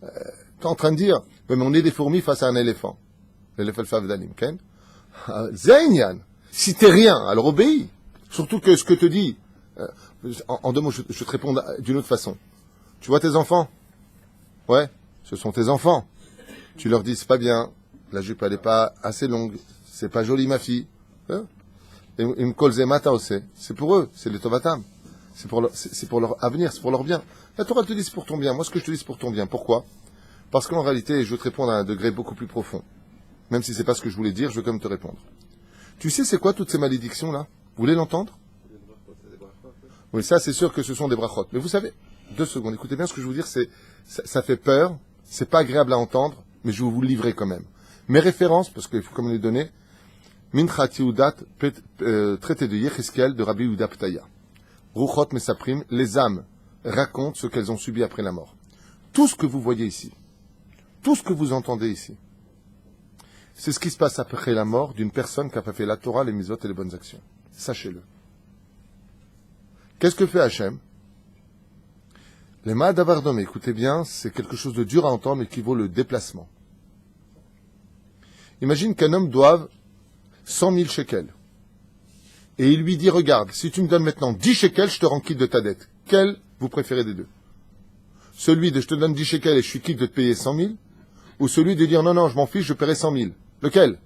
T'es en train de dire, mais on est des fourmis face à un éléphant. L'éléphant Favdalim, Ken. Zainian. Si t'es rien, alors obéis. Surtout que ce que te dit, en 2 mots, je te réponds d'une autre façon. Tu vois tes enfants? Ouais, ce sont tes enfants. Tu leur dis, c'est pas bien, la jupe elle est pas assez longue, c'est pas joli ma fille. Hein? C'est pour eux, c'est les tovatam. C'est pour leur avenir, c'est pour leur bien. La Torah te dit c'est pour ton bien. Moi, ce que je te dis c'est pour ton bien. Pourquoi? Parce qu'en réalité, je veux te répondre à un degré beaucoup plus profond. Même si c'est pas ce que je voulais dire, je veux quand même te répondre. Tu sais c'est quoi toutes ces malédictions-là? Vous voulez l'entendre? Oui, ça c'est sûr que ce sont des brachot. Mais vous savez, 2 secondes, écoutez bien ce que je veux vous dire, ça fait peur, c'est pas agréable à entendre, mais je vais vous le livrer quand même. Mes références, parce qu'il faut comme les donner, Minchat Yehudat, traité de Yecheskel de Rabbi Yehuda Ptaya. Ruchot Mesaprim, les âmes racontent ce qu'elles ont subi après la mort. Tout ce que vous voyez ici, tout ce que vous entendez ici, c'est ce qui se passe après la mort d'une personne qui n'a pas fait la Torah, les mitzvot et les bonnes actions. Sachez-le. Qu'est-ce que fait Hachem? Les Ma'adavardom, écoutez bien, c'est quelque chose de dur à entendre mais qui vaut le déplacement. Imagine qu'un homme doive 100 000 shekels. Et il lui dit, regarde, si tu me donnes maintenant 10 shekels, je te rends quitte de ta dette. Quel vous préférez des deux? Celui de je te donne 10 shekels et je suis quitte de te payer 100 000? Ou celui de dire, non, non, je m'en fiche, je paierai 100 000? Lequel?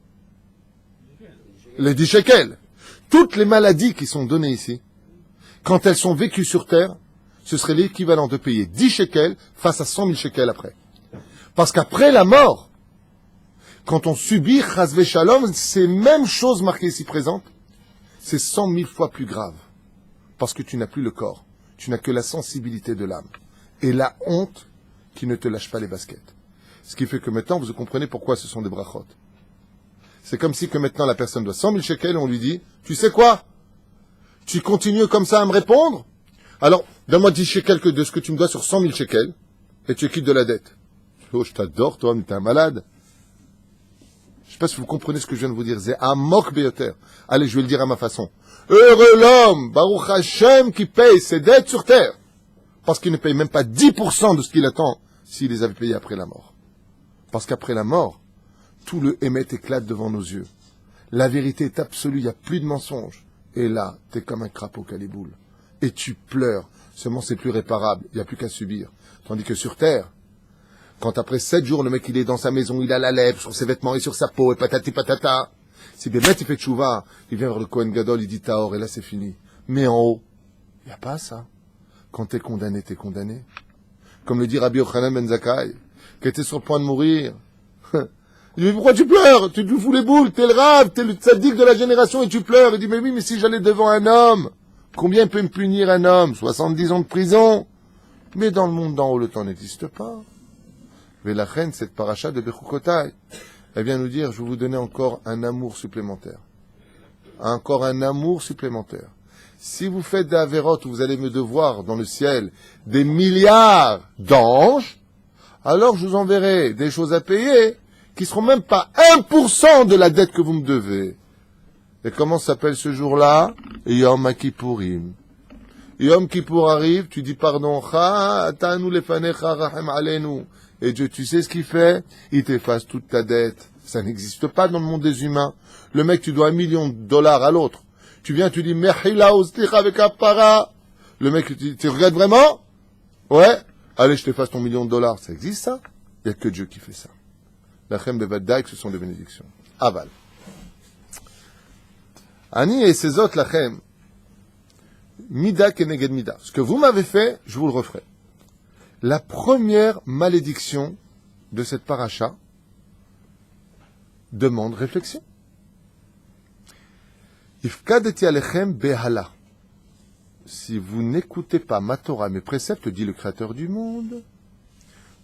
Les 10 shekels. Toutes les maladies qui sont données ici, quand elles sont vécues sur terre, ce serait l'équivalent de payer 10 shekels face à 100 000 shekels après. Parce qu'après la mort, quand on subit Chazvé Shalom, ces mêmes choses marquées ici présentes, c'est 100 000 fois plus grave. Parce que tu n'as plus le corps. Tu n'as que la sensibilité de l'âme. Et la honte qui ne te lâche pas les baskets. Ce qui fait que maintenant, vous comprenez pourquoi ce sont des brachot. C'est comme si que maintenant la personne doit 100 000 shekels et on lui dit, tu sais quoi? Tu continues comme ça à me répondre? Alors, donne-moi 10 shekels de ce que tu me dois sur 100 000 shekels et tu es quitte de la dette. Oh, je t'adore, toi, mais t'es un malade. Je sais pas si vous comprenez ce que je viens de vous dire. C'est un mock beyoter. Allez, je vais le dire à ma façon. Heureux l'homme, Baruch Hashem, qui paye ses dettes sur terre. Parce qu'il ne paye même pas 10% de ce qu'il attend s'il les avait payés après la mort. Parce qu'après la mort, tout le émet éclate devant nos yeux. La vérité est absolue, il n'y a plus de mensonge. Et là, t'es comme un crapaud caliboule. Et tu pleures. Seulement, c'est plus réparable. Il n'y a plus qu'à subir. Tandis que sur terre, quand après 7 jours, le mec, il est dans sa maison, il a la lèpre sur ses vêtements et sur sa peau, et patati patata. Si Bémet, il fait tchouva, il vient vers le Kohen Gadol, il dit Tahor, et là, c'est fini. Mais en haut, il n'y a pas ça. Quand t'es condamné, t'es condamné. Comme le dit Rabbi Yochanan ben Zakkai, qui était sur le point de mourir. Il dit, pourquoi tu pleures? Tu te fous les boules, t'es le rave, t'es le tzaddik de la génération et tu pleures. Il dit, mais oui, mais si j'allais devant un homme, Combien peut me punir un homme? 70 ans de prison. Mais dans le monde d'en haut, le temps n'existe pas. Mais la reine, cette paracha de Bechukotai, elle vient nous dire, je vais vous donner encore un amour supplémentaire. Encore un amour supplémentaire. Si vous faites des avérotes où vous allez me devoir dans le ciel des milliards d'anges, alors je vous enverrai des choses à payer qui seront même pas 1% de la dette que vous me devez. Et comment s'appelle ce jour-là? Yom Kippourim. Yom Kippour arrive, tu dis pardon, et Dieu, tu sais ce qu'il fait? Il t'efface toute ta dette. Ça n'existe pas dans le monde des humains. Le mec, tu dois $1 million à l'autre. Tu viens, tu dis, Mehila Osticha avec Appara. Le mec, tu regrettes vraiment? Ouais? Allez, je t'efface ton $1 million. Ça existe, ça? Il n'y a que Dieu qui fait ça. La Chem Bevadaïk, ce sont des bénédictions. Aval. Ani et ses autres, la Chem. Mida keneged mida. Ce que vous m'avez fait, je vous le referai. La première malédiction de cette paracha demande réflexion. Ifkadeti alechem behala. Si vous n'écoutez pas ma Torah, mes préceptes, dit le Créateur du monde,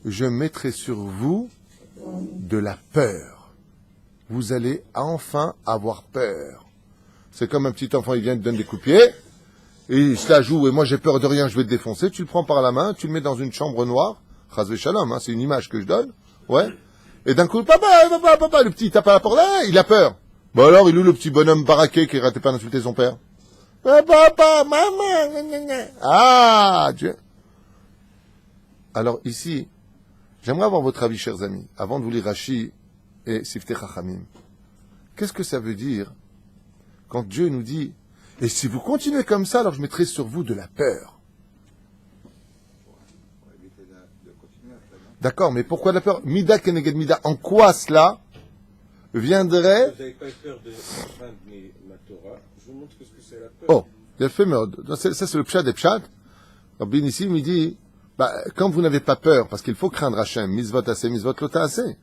je mettrai sur vous de la peur. Vous allez enfin avoir peur. C'est comme un petit enfant, il vient te donner des coups de pied, et il se la joue, et moi j'ai peur de rien, je vais te défoncer, tu le prends par la main, tu le mets dans une chambre noire, chas v'shalom, c'est une image que je donne, ouais, et d'un coup, papa, le petit il tape à la porte, là, il a peur. Bon alors, il est où le petit bonhomme baraqué qui ratait pas d'insulter son père? Papa, maman, ah, Dieu. Alors ici, j'aimerais avoir votre avis, chers amis, avant de vous lire Rashi et Siftei Chachamim. Qu'est-ce que ça veut dire quand Dieu nous dit, et si vous continuez comme ça, alors je mettrai sur vous de la peur. D'accord, mais pourquoi de la peur? Mida keneged mida, en quoi cela viendrait... Vous n'avez pas peur de enfreindre ma Torah, je vous montre ce que c'est la peur. Oh, il a fait mode. Ça c'est le pshat des pshat. Rabbi Nissim il dit, quand vous n'avez pas peur, parce qu'il faut craindre Hachem, misvot aseh, misvot lo ta'aseh.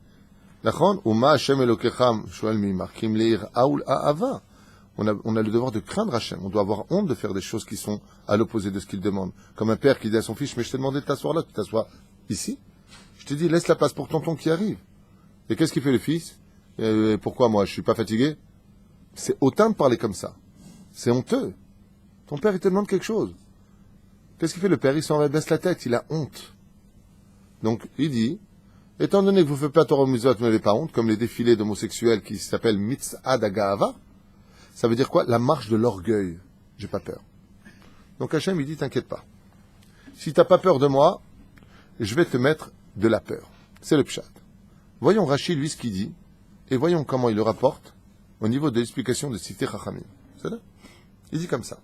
D'accord? Uma Hachem elokecham, shoel mimar, kim leir aoul ha'ava. On a le devoir de craindre Hachem. On doit avoir honte de faire des choses qui sont à l'opposé de ce qu'il demande. Comme un père qui dit à son fils, mais je t'ai demandé de t'asseoir là, tu t'assois ici. Je te dis, laisse la place pour tonton qui arrive. Et qu'est-ce qu'il fait le fils? Pourquoi moi, je suis pas fatigué? C'est hautain de parler comme ça. C'est honteux. Ton père, il te demande quelque chose. Qu'est-ce qu'il fait le père? Il s'en baisse la tête, il a honte. Donc, il dit, étant donné que vous ne faites pas Torah Mizot, vous n'avez pas honte, comme les défilés d'homosexuels qui s'appellent Mitzad Agahava, ça veut dire quoi? La marche de l'orgueil. J'ai pas peur. Donc Hachem, il dit, t'inquiète pas. Si t'as pas peur de moi, je vais te mettre de la peur. C'est le pshat. Voyons Rashi, lui, ce qu'il dit, et voyons comment il le rapporte au niveau de l'explication de Siftei Chachamim. C'est là? Il dit comme ça.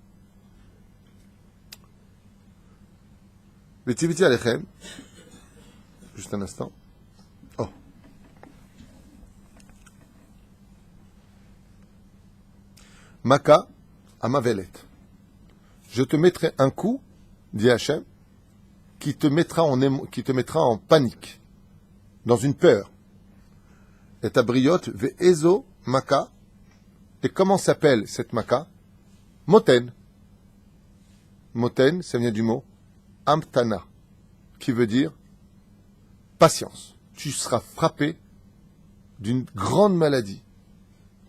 V'tiviti alechem. Juste un instant. Oh. Maka amavelet. Je te mettrai un coup, dit Hachem, qui te mettra en panique, dans une peur. Et ta briote ve'ezo maka. Et comment s'appelle cette maka? Moten. Moten, ça vient du mot amtana, qui veut dire patience. Tu seras frappé d'une grande maladie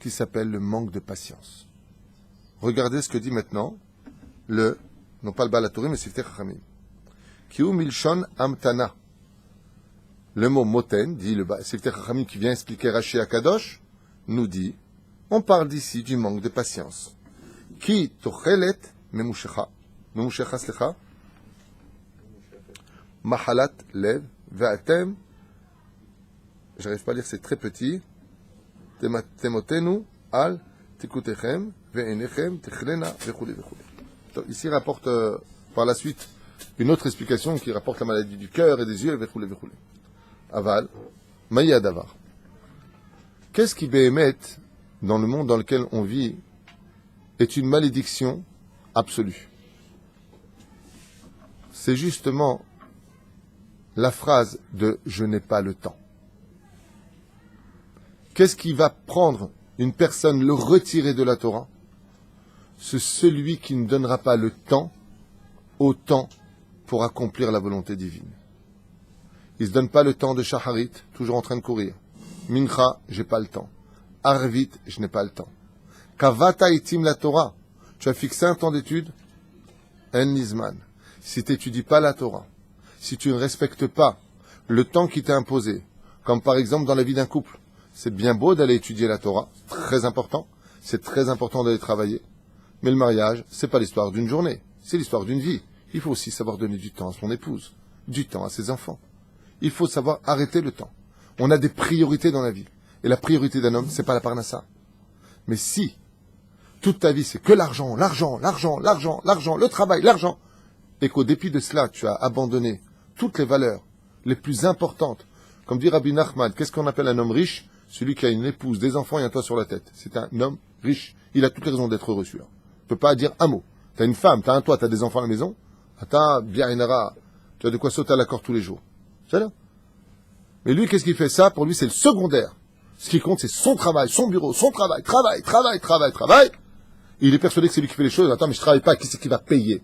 qui s'appelle le manque de patience. Regardez ce que dit maintenant non pas le Balatourim, mais Siftei Chachamim. Kiu milshon amtana. Le mot moten, dit le Siftei Chachamim qui vient expliquer Rashi Akadosh, nous dit, on parle d'ici du manque de patience. Ki tochelet memushecha slecha, mahalat lev, ve'atem, j'arrive pas à lire, c'est très petit, temotenu al tikutechem, ve'enechem, techlena, vechuli. Ici rapporte par la suite une autre explication qui rapporte la maladie du cœur et des yeux, vechuli. Aval, maïa davar. Qu'est-ce qui béhémet dans le monde dans lequel on vit est une malédiction absolue? C'est justement la phrase de « je n'ai pas le temps ». Qu'est-ce qui va prendre une personne, le retirer de la Torah? c'est celui qui ne donnera pas le temps au temps pour accomplir la volonté divine. Il ne se donne pas le temps de Shacharit, toujours en train de courir. Mincha, j'ai pas le temps. Arvit, je n'ai pas le temps. Kavata itim la Torah. Tu as fixé un temps d'étude. En nizman. Si tu n'étudies pas la Torah, si tu ne respectes pas le temps qui t'est imposé, comme par exemple dans la vie d'un couple, c'est bien beau d'aller étudier la Torah, très important. C'est très important d'aller travailler. Mais le mariage, c'est pas l'histoire d'une journée, c'est l'histoire d'une vie. Il faut aussi savoir donner du temps à son épouse, du temps à ses enfants. Il faut savoir arrêter le temps. On a des priorités dans la vie. Et la priorité d'un homme, c'est pas la parnassa. Mais si toute ta vie, c'est que l'argent, l'argent, l'argent, l'argent, l'argent, le travail, l'argent, et qu'au dépit de cela, tu as abandonné toutes les valeurs les plus importantes, comme dit Rabbi Nachman, qu'est-ce qu'on appelle un homme riche? Celui qui a une épouse, des enfants et un toit sur la tête. C'est un homme riche. Il a toutes les raisons d'être heureux, celui-là. Tu peux pas dire un mot. Tu as une femme, tu as un toit, tu as des enfants à la maison. Attends, bien inara, tu as de quoi sauter à la corde tous les jours. C'est là. Mais lui, qu'est-ce qu'il fait ça? Pour lui, c'est le secondaire. Ce qui compte, c'est son travail, son bureau, son travail, travail. Il est persuadé que c'est lui qui fait les choses. Attends, mais je travaille pas, qui c'est qui va payer?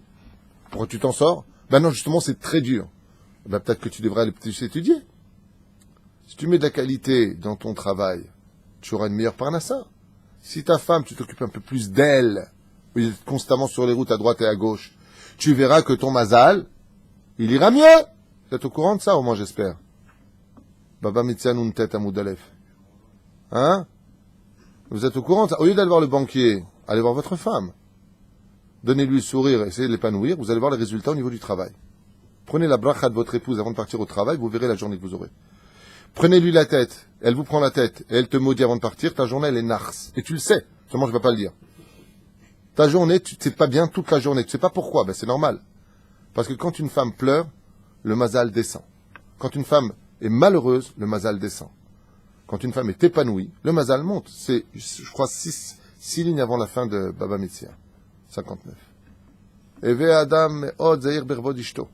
Pourquoi tu t'en sors? Ben non, justement, c'est très dur. Ben peut-être que tu devrais aller plus étudier. Si tu mets de la qualité dans ton travail, tu auras une meilleure parnassa. Si ta femme, tu t'occupes un peu plus d'elle, il est constamment sur les routes à droite et à gauche, tu verras que ton mazal, il ira mieux. Vous êtes au courant de ça, au moins j'espère. Baba Mitzianoun tête à Moudalef. Hein? Vous êtes au courant de ça? Au lieu d'aller voir le banquier, allez voir votre femme. Donnez-lui le sourire, essayez de l'épanouir, vous allez voir les résultats au niveau du travail. Prenez la bracha de votre épouse avant de partir au travail, vous verrez la journée que vous aurez. Prenez-lui la tête, elle vous prend la tête, et elle te maudit avant de partir, ta journée elle est nars. Et tu le sais, seulement je ne vais pas le dire. Ta journée, tu ne sais pas bien toute la journée, tu ne sais pas pourquoi, ben c'est normal. Parce que quand une femme pleure, le mazal descend. Quand une femme est malheureuse, le mazal descend. Quand une femme est épanouie, le mazal monte. C'est, je crois, 6 lignes avant la fin de Baba Metzia, 59. Eve Adam od Zahir bervod ishto.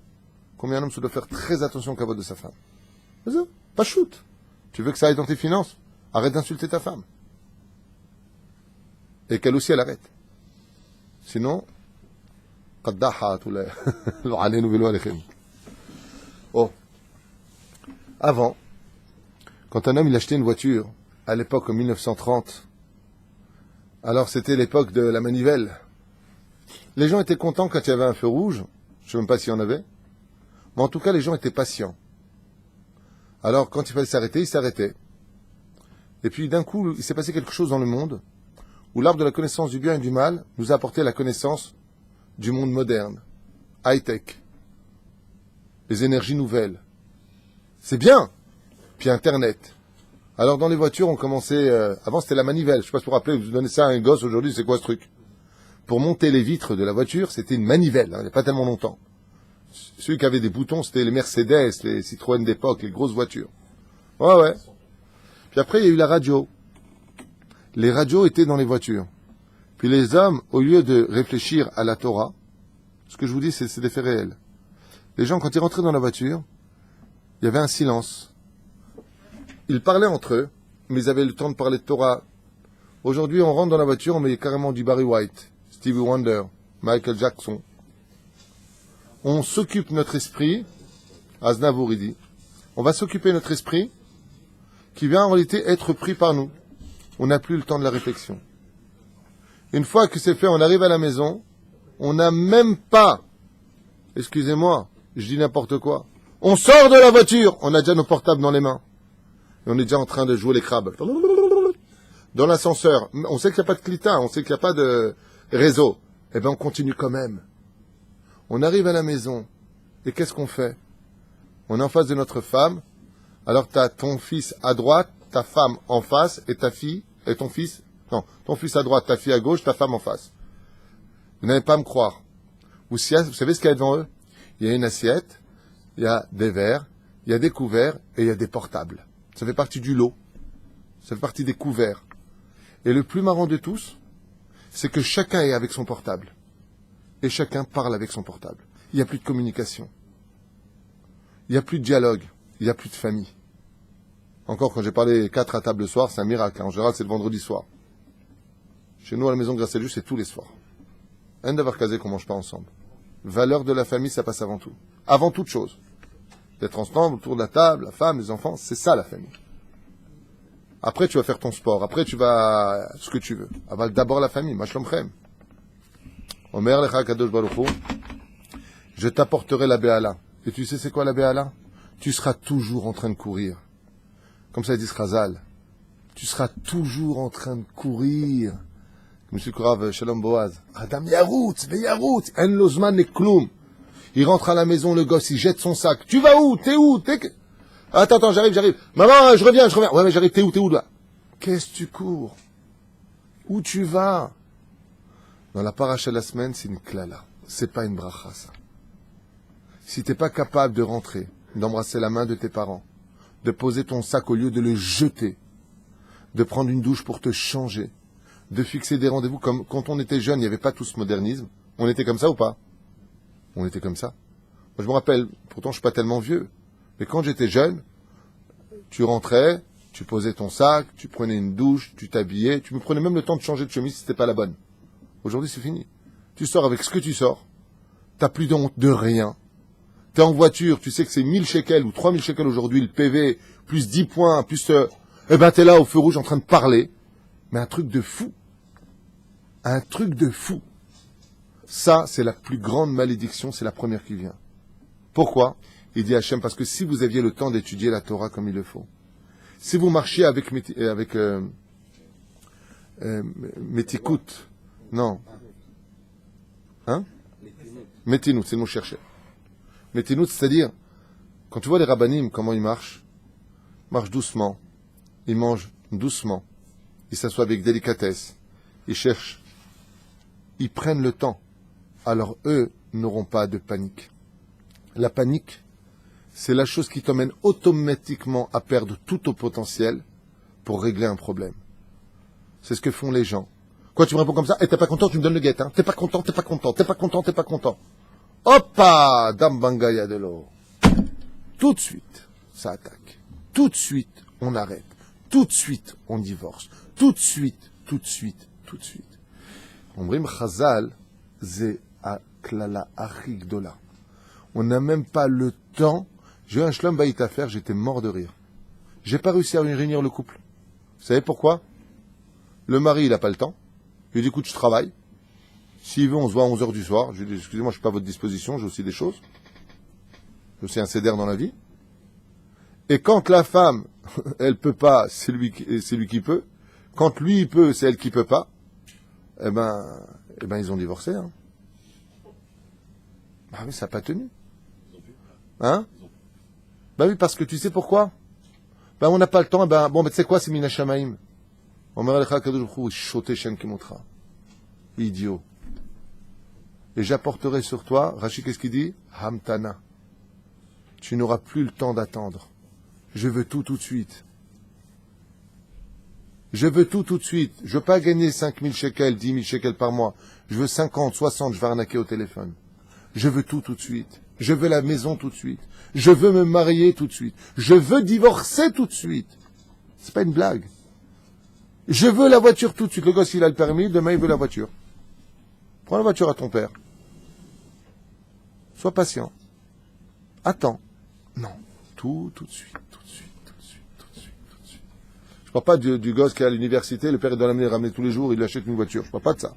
Combien d'hommes se doit faire très attention au kavod de sa femme. C'est ça, pas shoot. Tu veux que ça aille dans tes finances? Arrête d'insulter ta femme. Et qu'elle aussi, elle arrête. Sinon, oh. Avant, quand un homme il achetait une voiture, à l'époque en 1930, alors c'était l'époque de la manivelle. Les gens étaient contents quand il y avait un feu rouge, je ne sais même pas s'il y en avait, mais en tout cas les gens étaient patients. Alors quand il fallait s'arrêter, ils s'arrêtaient. Et puis d'un coup, il s'est passé quelque chose dans le monde, où l'arbre de la connaissance du bien et du mal nous a apporté la connaissance du monde moderne, high-tech, les énergies nouvelles. C'est bien. Puis Internet. Alors dans les voitures, on commençait... avant, c'était la manivelle. Je ne sais pas si vous vous rappelez, vous donnez ça à un gosse aujourd'hui, c'est quoi ce truc? Pour monter les vitres de la voiture, c'était une manivelle. Il n'y a pas tellement longtemps. Ceux qui avaient des boutons, c'était les Mercedes, les Citroën d'époque, les grosses voitures. Ouais. Puis après, il y a eu la radio. Les radios étaient dans les voitures. Puis les hommes, au lieu de réfléchir à la Torah, ce que je vous dis, c'est des faits réels. Les gens, quand ils rentraient dans la voiture, il y avait un silence. Ils parlaient entre eux, mais ils avaient le temps de parler de Torah. Aujourd'hui, on rentre dans la voiture, on met carrément du Barry White, Stevie Wonder, Michael Jackson. On s'occupe notre esprit, Aznavour il dit, on va s'occuper notre esprit, qui vient en réalité être pris par nous. On n'a plus le temps de la réflexion. Une fois que c'est fait, on arrive à la maison, on n'a même pas, excusez-moi, je dis n'importe quoi, on sort de la voiture, on a déjà nos portables dans les mains. Et on est déjà en train de jouer les crabes. Dans l'ascenseur, on sait qu'il n'y a pas de clitin, on sait qu'il n'y a pas de réseau. Eh bien, on continue quand même. On arrive à la maison, et qu'est-ce qu'on fait? On est en face de notre femme, alors tu as ton fils à droite, ta femme en face, et ta fille, et ton fils, non, ton fils à droite, ta fille à gauche, ta femme en face. Vous n'allez pas me croire. Vous savez ce qu'il y a devant eux? Il y a une assiette, il y a des verres, il y a des couverts, et il y a des portables. Ça fait partie du lot. Ça fait partie des couverts. Et le plus marrant de tous, c'est que chacun est avec son portable. Et chacun parle avec son portable. Il n'y a plus de communication. Il n'y a plus de dialogue. Il n'y a plus de famille. Encore, quand j'ai parlé 4 à table le soir, c'est un miracle. En général, c'est le vendredi soir. Chez nous, à la maison Grâce à Dieu, c'est tous les soirs. Un d'avoir casé qu'on mange pas ensemble. Valeur de la famille, ça passe avant tout. Avant toute chose. D'être ensemble autour de la table, la femme, les enfants, c'est ça la famille. Après, tu vas faire ton sport. Après, tu vas ce que tu veux. Aval d'abord la famille. Mashlomchem. Omer lecha kadosh baruch hu, je t'apporterai la béala. Et tu sais c'est quoi la béala? Tu seras toujours en train de courir. Comme ça dit Chazal. Tu seras toujours en train de courir. Monsieur Korav Shalom Boaz. Adam Yaroutz, Yaroutz, En Lozman et Kloum. Il rentre à la maison, le gosse, il jette son sac. Tu vas où? T'es où? Attends, j'arrive. Maman, je reviens. Ouais, mais j'arrive, t'es où là? Qu'est-ce que tu cours? Où tu vas? Dans la paracha de la semaine, c'est une klala. C'est pas une bracha, ça. Si t'es pas capable de rentrer, d'embrasser la main de tes parents, de poser ton sac au lieu de le jeter, de prendre une douche pour te changer, de fixer des rendez-vous comme quand on était jeune, il n'y avait pas tout ce modernisme. On était comme ça ou pas? On était comme ça. Moi, je me rappelle, pourtant je suis pas tellement vieux, mais quand j'étais jeune, tu rentrais, tu posais ton sac, tu prenais une douche, tu t'habillais, tu me prenais même le temps de changer de chemise si c'était pas la bonne. Aujourd'hui, c'est fini. Tu sors avec ce que tu sors, t'as plus de honte de rien. T'es en voiture, tu sais que c'est 1000 shekels ou 3000 shekels aujourd'hui, le PV, plus 10 points, plus... t'es là au feu rouge en train de parler. Mais un truc de fou. Un truc de fou. Ça, c'est la plus grande malédiction, c'est la première qui vient. Pourquoi? Il dit Hachem, parce que si vous aviez le temps d'étudier la Torah comme il le faut, si vous marchiez avec Métikout, non. Hein? Métinout, c'est le mot cherché. Métinout, c'est-à-dire, quand tu vois les rabbanim, comment ils marchent doucement, ils mangent doucement, ils s'assoient avec délicatesse, ils cherchent, ils prennent le temps. Alors eux n'auront pas de panique. La panique, c'est la chose qui t'emmène automatiquement à perdre tout ton potentiel pour régler un problème. C'est ce que font les gens. Quoi, tu me réponds comme ça? Et t'es pas content, tu me donnes le guet, hein? T'es pas content. Hoppa! Dambangaya de l'eau. Tout de suite, ça attaque. Tout de suite, on arrête. Tout de suite, on divorce. Tout de suite. Ombrim Chazal, ze aklala achik dola. On n'a même pas le temps. J'ai eu un shlom bayit à faire, j'étais mort de rire. J'ai pas réussi à réunir le couple. Vous savez pourquoi? Le mari, il a pas le temps. Il dit, écoute, je travaille. S'il veut, on se voit à 11h du soir. Je lui dis, excusez-moi, je suis pas à votre disposition, j'ai aussi des choses. J'ai aussi un cédère dans la vie. Et quand la femme, elle peut pas, c'est lui qui peut. Quand lui, il peut, c'est elle qui peut pas. Eh ben, ils ont divorcé, hein. Ah oui, ça n'a pas tenu. Hein? Bah oui, parce que tu sais pourquoi? Ben, on n'a pas le temps, tu sais quoi, c'est Mina Shamaim. Idiot. Et j'apporterai sur toi, Rachid, qu'est-ce qu'il dit? Hamtana. Tu n'auras plus le temps d'attendre. Je veux tout de suite. Je veux tout de suite. Je veux pas gagner 5000 shekels, 10 000 shekels par mois. Je veux 50, 60, je vais arnaquer au téléphone. Je veux tout de suite. Je veux la maison tout de suite. Je veux me marier tout de suite. Je veux divorcer tout de suite. C'est pas une blague. Je veux la voiture tout de suite. Le gosse, il a le permis, demain il veut la voiture. Prends la voiture à ton père. Sois patient. Attends. Non. Tout de suite. Je parle pas du gosse qui est à l'université, le père il doit l'amener ramener tous les jours, il lui achète une voiture. Je parle pas de ça.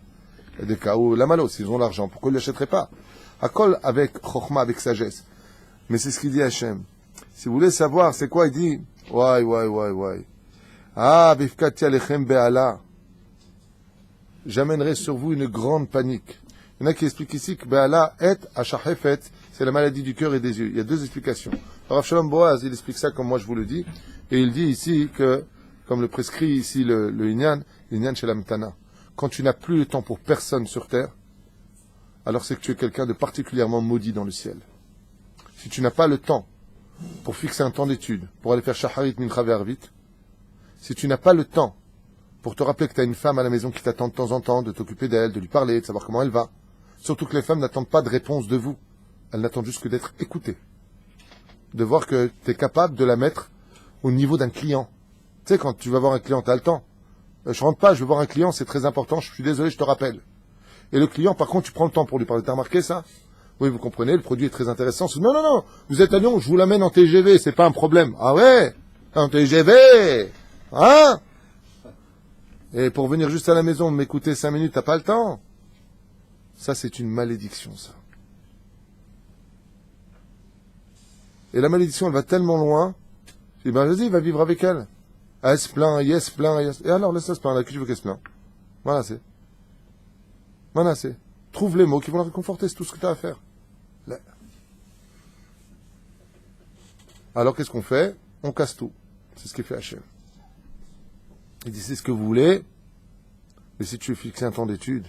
Il y a des cas où la malos, ils ont l'argent. Pourquoi ils ne l'achèteraient pas? Akol avec chokhma, avec sagesse. Mais c'est ce qu'il dit Hachem. Si vous voulez savoir, c'est quoi? Il dit, ouais. Ah, bifkati alechem be'ala. J'amènerai sur vous une grande panique. Il y en a qui expliquent ici que be'ala et ashahefet, c'est la maladie du cœur et des yeux. Il y a deux explications. Alors, Shalom Boaz, il explique ça comme moi je vous le dis. Et il dit ici que, comme le prescrit ici le Inyan chez la Mtana. Quand tu n'as plus le temps pour personne sur terre, alors c'est que tu es quelqu'un de particulièrement maudit dans le ciel. Si tu n'as pas le temps pour fixer un temps d'étude, pour aller faire Shaharit Mincha Ve'arvit, si tu n'as pas le temps pour te rappeler que tu as une femme à la maison qui t'attend de temps en temps, de t'occuper d'elle, de lui parler, de savoir comment elle va, surtout que les femmes n'attendent pas de réponse de vous, elles n'attendent juste que d'être écoutées, de voir que tu es capable de la mettre au niveau d'un client. Tu sais, quand tu vas voir un client, tu as le temps. Je rentre pas, je veux voir un client, c'est très important, je suis désolé, je te rappelle. Et le client, par contre, tu prends le temps pour lui parler. T'as remarqué ça? Oui, vous comprenez, le produit est très intéressant. Non, non, non, vous êtes à Lyon, je vous l'amène en TGV, c'est pas un problème. Ah ouais? En TGV? Hein? Et pour venir juste à la maison, m'écouter 5 minutes, t'as pas le temps? Ça, c'est une malédiction, ça. Et la malédiction, elle va tellement loin. Je dis, ben vas-y, va vivre avec elle. Ah, elle se plaint, yes, plaint, yes. Et alors, laisse-la se plaindre, qui tu veux qu'elle se plaint? Voilà, c'est. Voilà, c'est. Trouve les mots qui vont la réconforter, c'est tout ce que tu as à faire. Là. Alors, qu'est-ce qu'on fait? On casse tout. C'est ce qu'il fait Hachem. Il dit, c'est ce que vous voulez, mais si tu veux fixer un temps d'étude,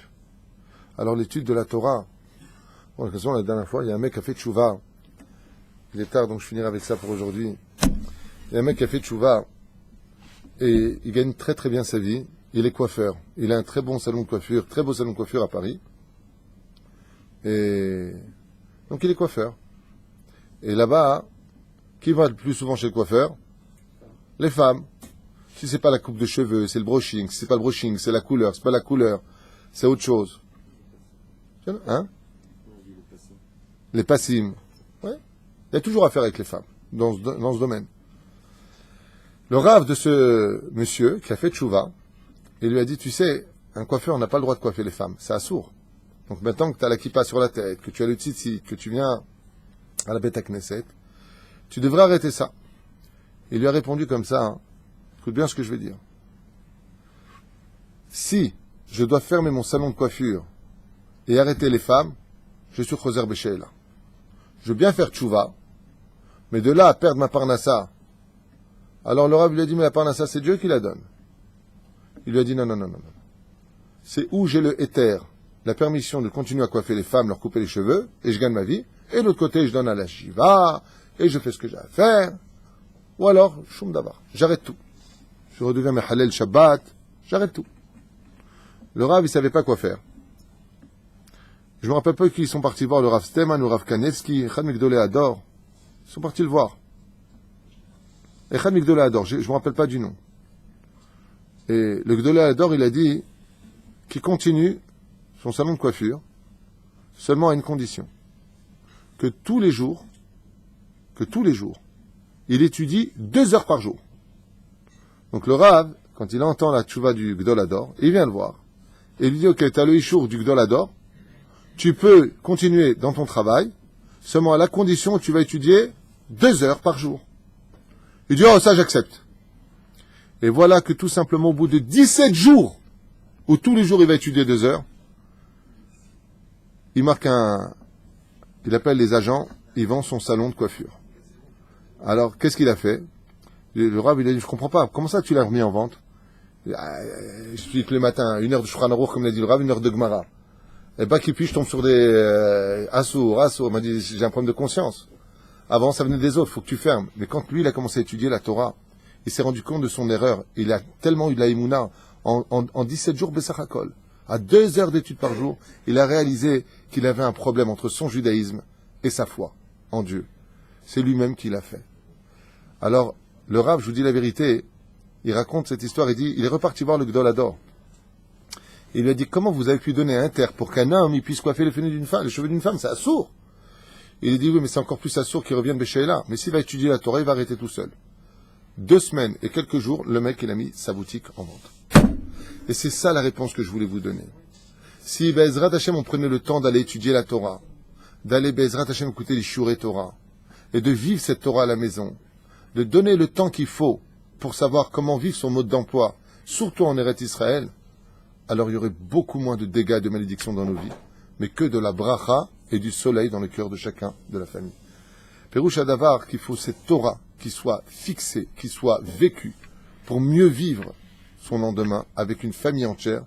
alors l'étude de la Torah, bon, la dernière fois, il y a un mec qui a fait tchouva. Il est tard, donc je finirai avec ça pour aujourd'hui. Il y a un mec qui a fait tchouva, et il gagne très très bien sa vie. Il est coiffeur. Il a un très bon salon de coiffure, très beau salon de coiffure à Paris. Et donc il est coiffeur. Et là-bas, qui va le plus souvent chez le coiffeur? Les femmes. Si c'est pas la coupe de cheveux, c'est le brushing. Si c'est pas le brushing, c'est la couleur. C'est pas la couleur, c'est autre chose. Hein? Les passim. Ouais. Il y a toujours affaire avec les femmes dans ce domaine. Le rave de ce monsieur qui a fait tchouva, il lui a dit, tu sais, un coiffeur n'a pas le droit de coiffer les femmes, c'est assourd. Donc maintenant que tu as la kippa sur la tête, que tu as le tzitzi, que tu viens à la Beth Knesset, tu devrais arrêter ça. Il lui a répondu comme ça, hein. Écoute bien ce que je vais dire. Si je dois fermer mon salon de coiffure et arrêter les femmes, je suis Choser Béchéla. Je veux bien faire tchouva, mais de là à perdre ma parnassa. Alors le Rav lui a dit, mais la parnassa, c'est Dieu qui la donne. Il lui a dit, non, non, non, non, non. C'est où j'ai le éther, la permission de continuer à coiffer les femmes, leur couper les cheveux, et je gagne ma vie, et de l'autre côté, je donne à la shiva, et je fais ce que j'ai à faire, ou alors, shum davar, j'arrête tout. Je redeviens mes halal Shabbat, j'arrête tout. Le Rav, il savait pas quoi faire. Je me rappelle pas qu'ils sont partis voir le Rav Steman, le Rav Kanevski, Echad Migdolé Ador. Ils sont partis le voir. Echad Migdolé Ador, je me rappelle pas du nom. Et le Gdolé Ador, il a dit qu'il continue son salon de coiffure seulement à une condition. Que tous les jours, il étudie 2 heures par jour. Donc le Rav, quand il entend la tchouva du Gdol Ador, il vient le voir. Et il lui dit, ok, tu as le Ishour du Gdol Ador, tu peux continuer dans ton travail, seulement à la condition où tu vas étudier 2 heures par jour. Il dit, oh, ça j'accepte. Et voilà que tout simplement, au bout de 17 jours, où tous les jours il va étudier 2 heures, il appelle les agents, il vend son salon de coiffure. Alors, qu'est-ce qu'il a fait? Le Rav, il a dit, je comprends pas, comment ça tu l'as remis en vente? Je suis que le matin, 1 heure de Shulchan Aruch, comme l'a dit le Rav, 1 heure de Gemara. Et bah, qui puis je tombe sur des assourds, il m'a dit, j'ai un problème de conscience. Avant, ça venait des autres, faut que tu fermes. Mais quand lui, il a commencé à étudier la Torah, il s'est rendu compte de son erreur. Il a tellement eu de la Emouna, en 17 jours, Bessachakol, à 2 heures d'études par jour, il a réalisé qu'il avait un problème entre son judaïsme et sa foi en Dieu. C'est lui-même qui l'a fait. Alors, le Rav, je vous dis la vérité, il raconte cette histoire, il dit, il est reparti voir le Gdol Ador. Il lui a dit, comment vous avez pu donner un terre pour qu'un homme il puisse coiffer les cheveux d'une femme, c'est assourd. Il a dit, oui, mais c'est encore plus assourd qu'il revienne Béchéla. Mais s'il va étudier la Torah, il va arrêter tout seul. 2 semaines et quelques jours, le mec, il a mis sa boutique en vente. Et c'est ça la réponse que je voulais vous donner. Si Bezrat Hashem, on prenait le temps d'aller étudier la Torah, d'aller Bezrat Hashem écouter les Shurei Torah, et de vivre cette Torah à la maison, de donner le temps qu'il faut pour savoir comment vivre son mode d'emploi, surtout en Eretz Israël, alors il y aurait beaucoup moins de dégâts et de malédictions dans nos vies, mais que de la bracha et du soleil dans le cœur de chacun de la famille. Pérouche Adavar, qu'il faut cette Torah qui soit fixée, qui soit vécue, pour mieux vivre son lendemain avec une famille entière,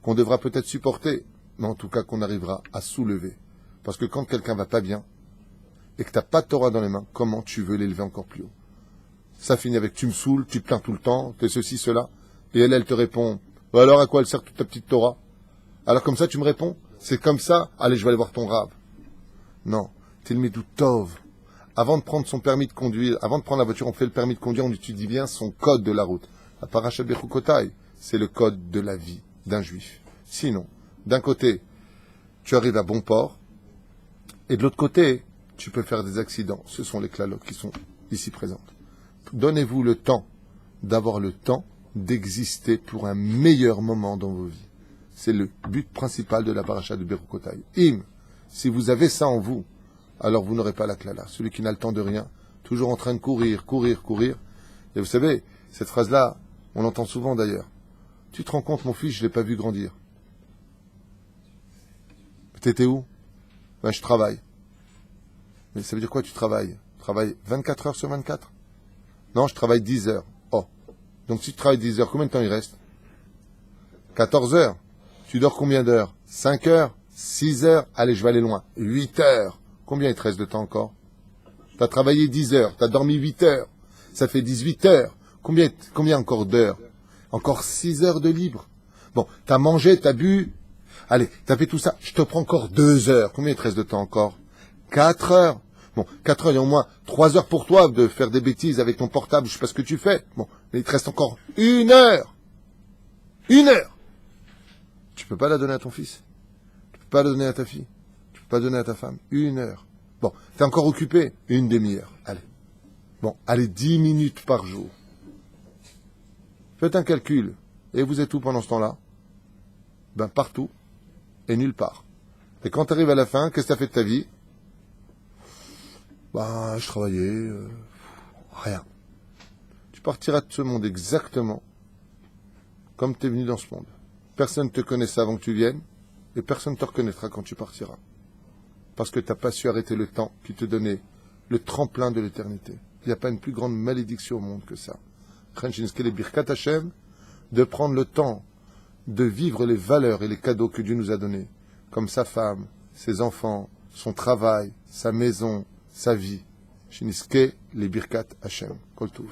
qu'on devra peut-être supporter, mais en tout cas qu'on arrivera à soulever. Parce que quand quelqu'un va pas bien, et que tu n'as pas de Torah dans les mains, comment tu veux l'élever encore plus haut? Ça finit avec tu me saoules, tu te plains tout le temps, t'es ceci, cela, et elle te répond, bah alors à quoi elle sert toute ta petite Torah? Alors comme ça tu me réponds, c'est comme ça, allez je vais aller voir ton Rav. Non, Tilmidou Tov. Avant de prendre son permis de conduire, avant de prendre la voiture, on fait le permis de conduire, on étudie bien son code de la route. La Parashat Bechukotai, c'est le code de la vie d'un juif. Sinon, d'un côté, tu arrives à bon port. Et de l'autre côté, tu peux faire des accidents. Ce sont les clalotes qui sont ici présentes. Donnez-vous le temps d'avoir le temps d'exister pour un meilleur moment dans vos vies. C'est le but principal de la paracha de Berukotai. Si vous avez ça en vous, alors vous n'aurez pas la klala. Celui qui n'a le temps de rien, toujours en train de courir. Et vous savez, cette phrase-là, on l'entend souvent d'ailleurs. Tu te rends compte, mon fils, je ne l'ai pas vu grandir. T'étais où? Ben, je travaille. Mais ça veut dire quoi, tu travailles? Tu travailles 24 heures sur 24? Non, je travaille 10 heures. Oh. Donc si tu travailles 10 heures, combien de temps il reste? 14 heures. Tu dors combien d'heures? 5 heures? 6 heures? Allez, je vais aller loin. 8 heures. Combien il te reste de temps encore? Tu as travaillé 10 heures, tu as dormi 8 heures. Ça fait 18 heures. Combien encore d'heures? Encore 6 heures de libre. Bon, tu as mangé, tu as bu. Allez, tu as fait tout ça. Je te prends encore 2 heures. Combien il te reste de temps encore? 4 heures. Bon, 4 heures, il y a au moins 3 heures pour toi de faire des bêtises avec ton portable, je sais pas ce que tu fais. Bon, mais il te reste encore 1 heure. 1 heure. Tu peux pas la donner à ton fils. Tu peux pas la donner à ta fille. Tu peux pas la donner à ta femme. 1 heure. Bon, t'es encore occupé. 1 demi-heure. Allez. Bon, allez, 10 minutes par jour. Faites un calcul. Et vous êtes où pendant ce temps-là? Ben, partout. Et nulle part. Et quand tu arrives à la fin, qu'est-ce que tu as fait de ta vie? Ben, je travaillais. Rien. Tu partiras de ce monde exactement comme tu es venu dans ce monde. Personne ne te connaissait avant que tu viennes, et personne ne te reconnaîtra quand tu partiras. Parce que tu n'as pas su arrêter le temps qui te donnait le tremplin de l'éternité. Il n'y a pas une plus grande malédiction au monde que ça. Les Birkat Hashem, de prendre le temps de vivre les valeurs et les cadeaux que Dieu nous a donnés, comme sa femme, ses enfants, son travail, sa maison, sa vie. Shiniske les Birkat Hashem. Kol Tov.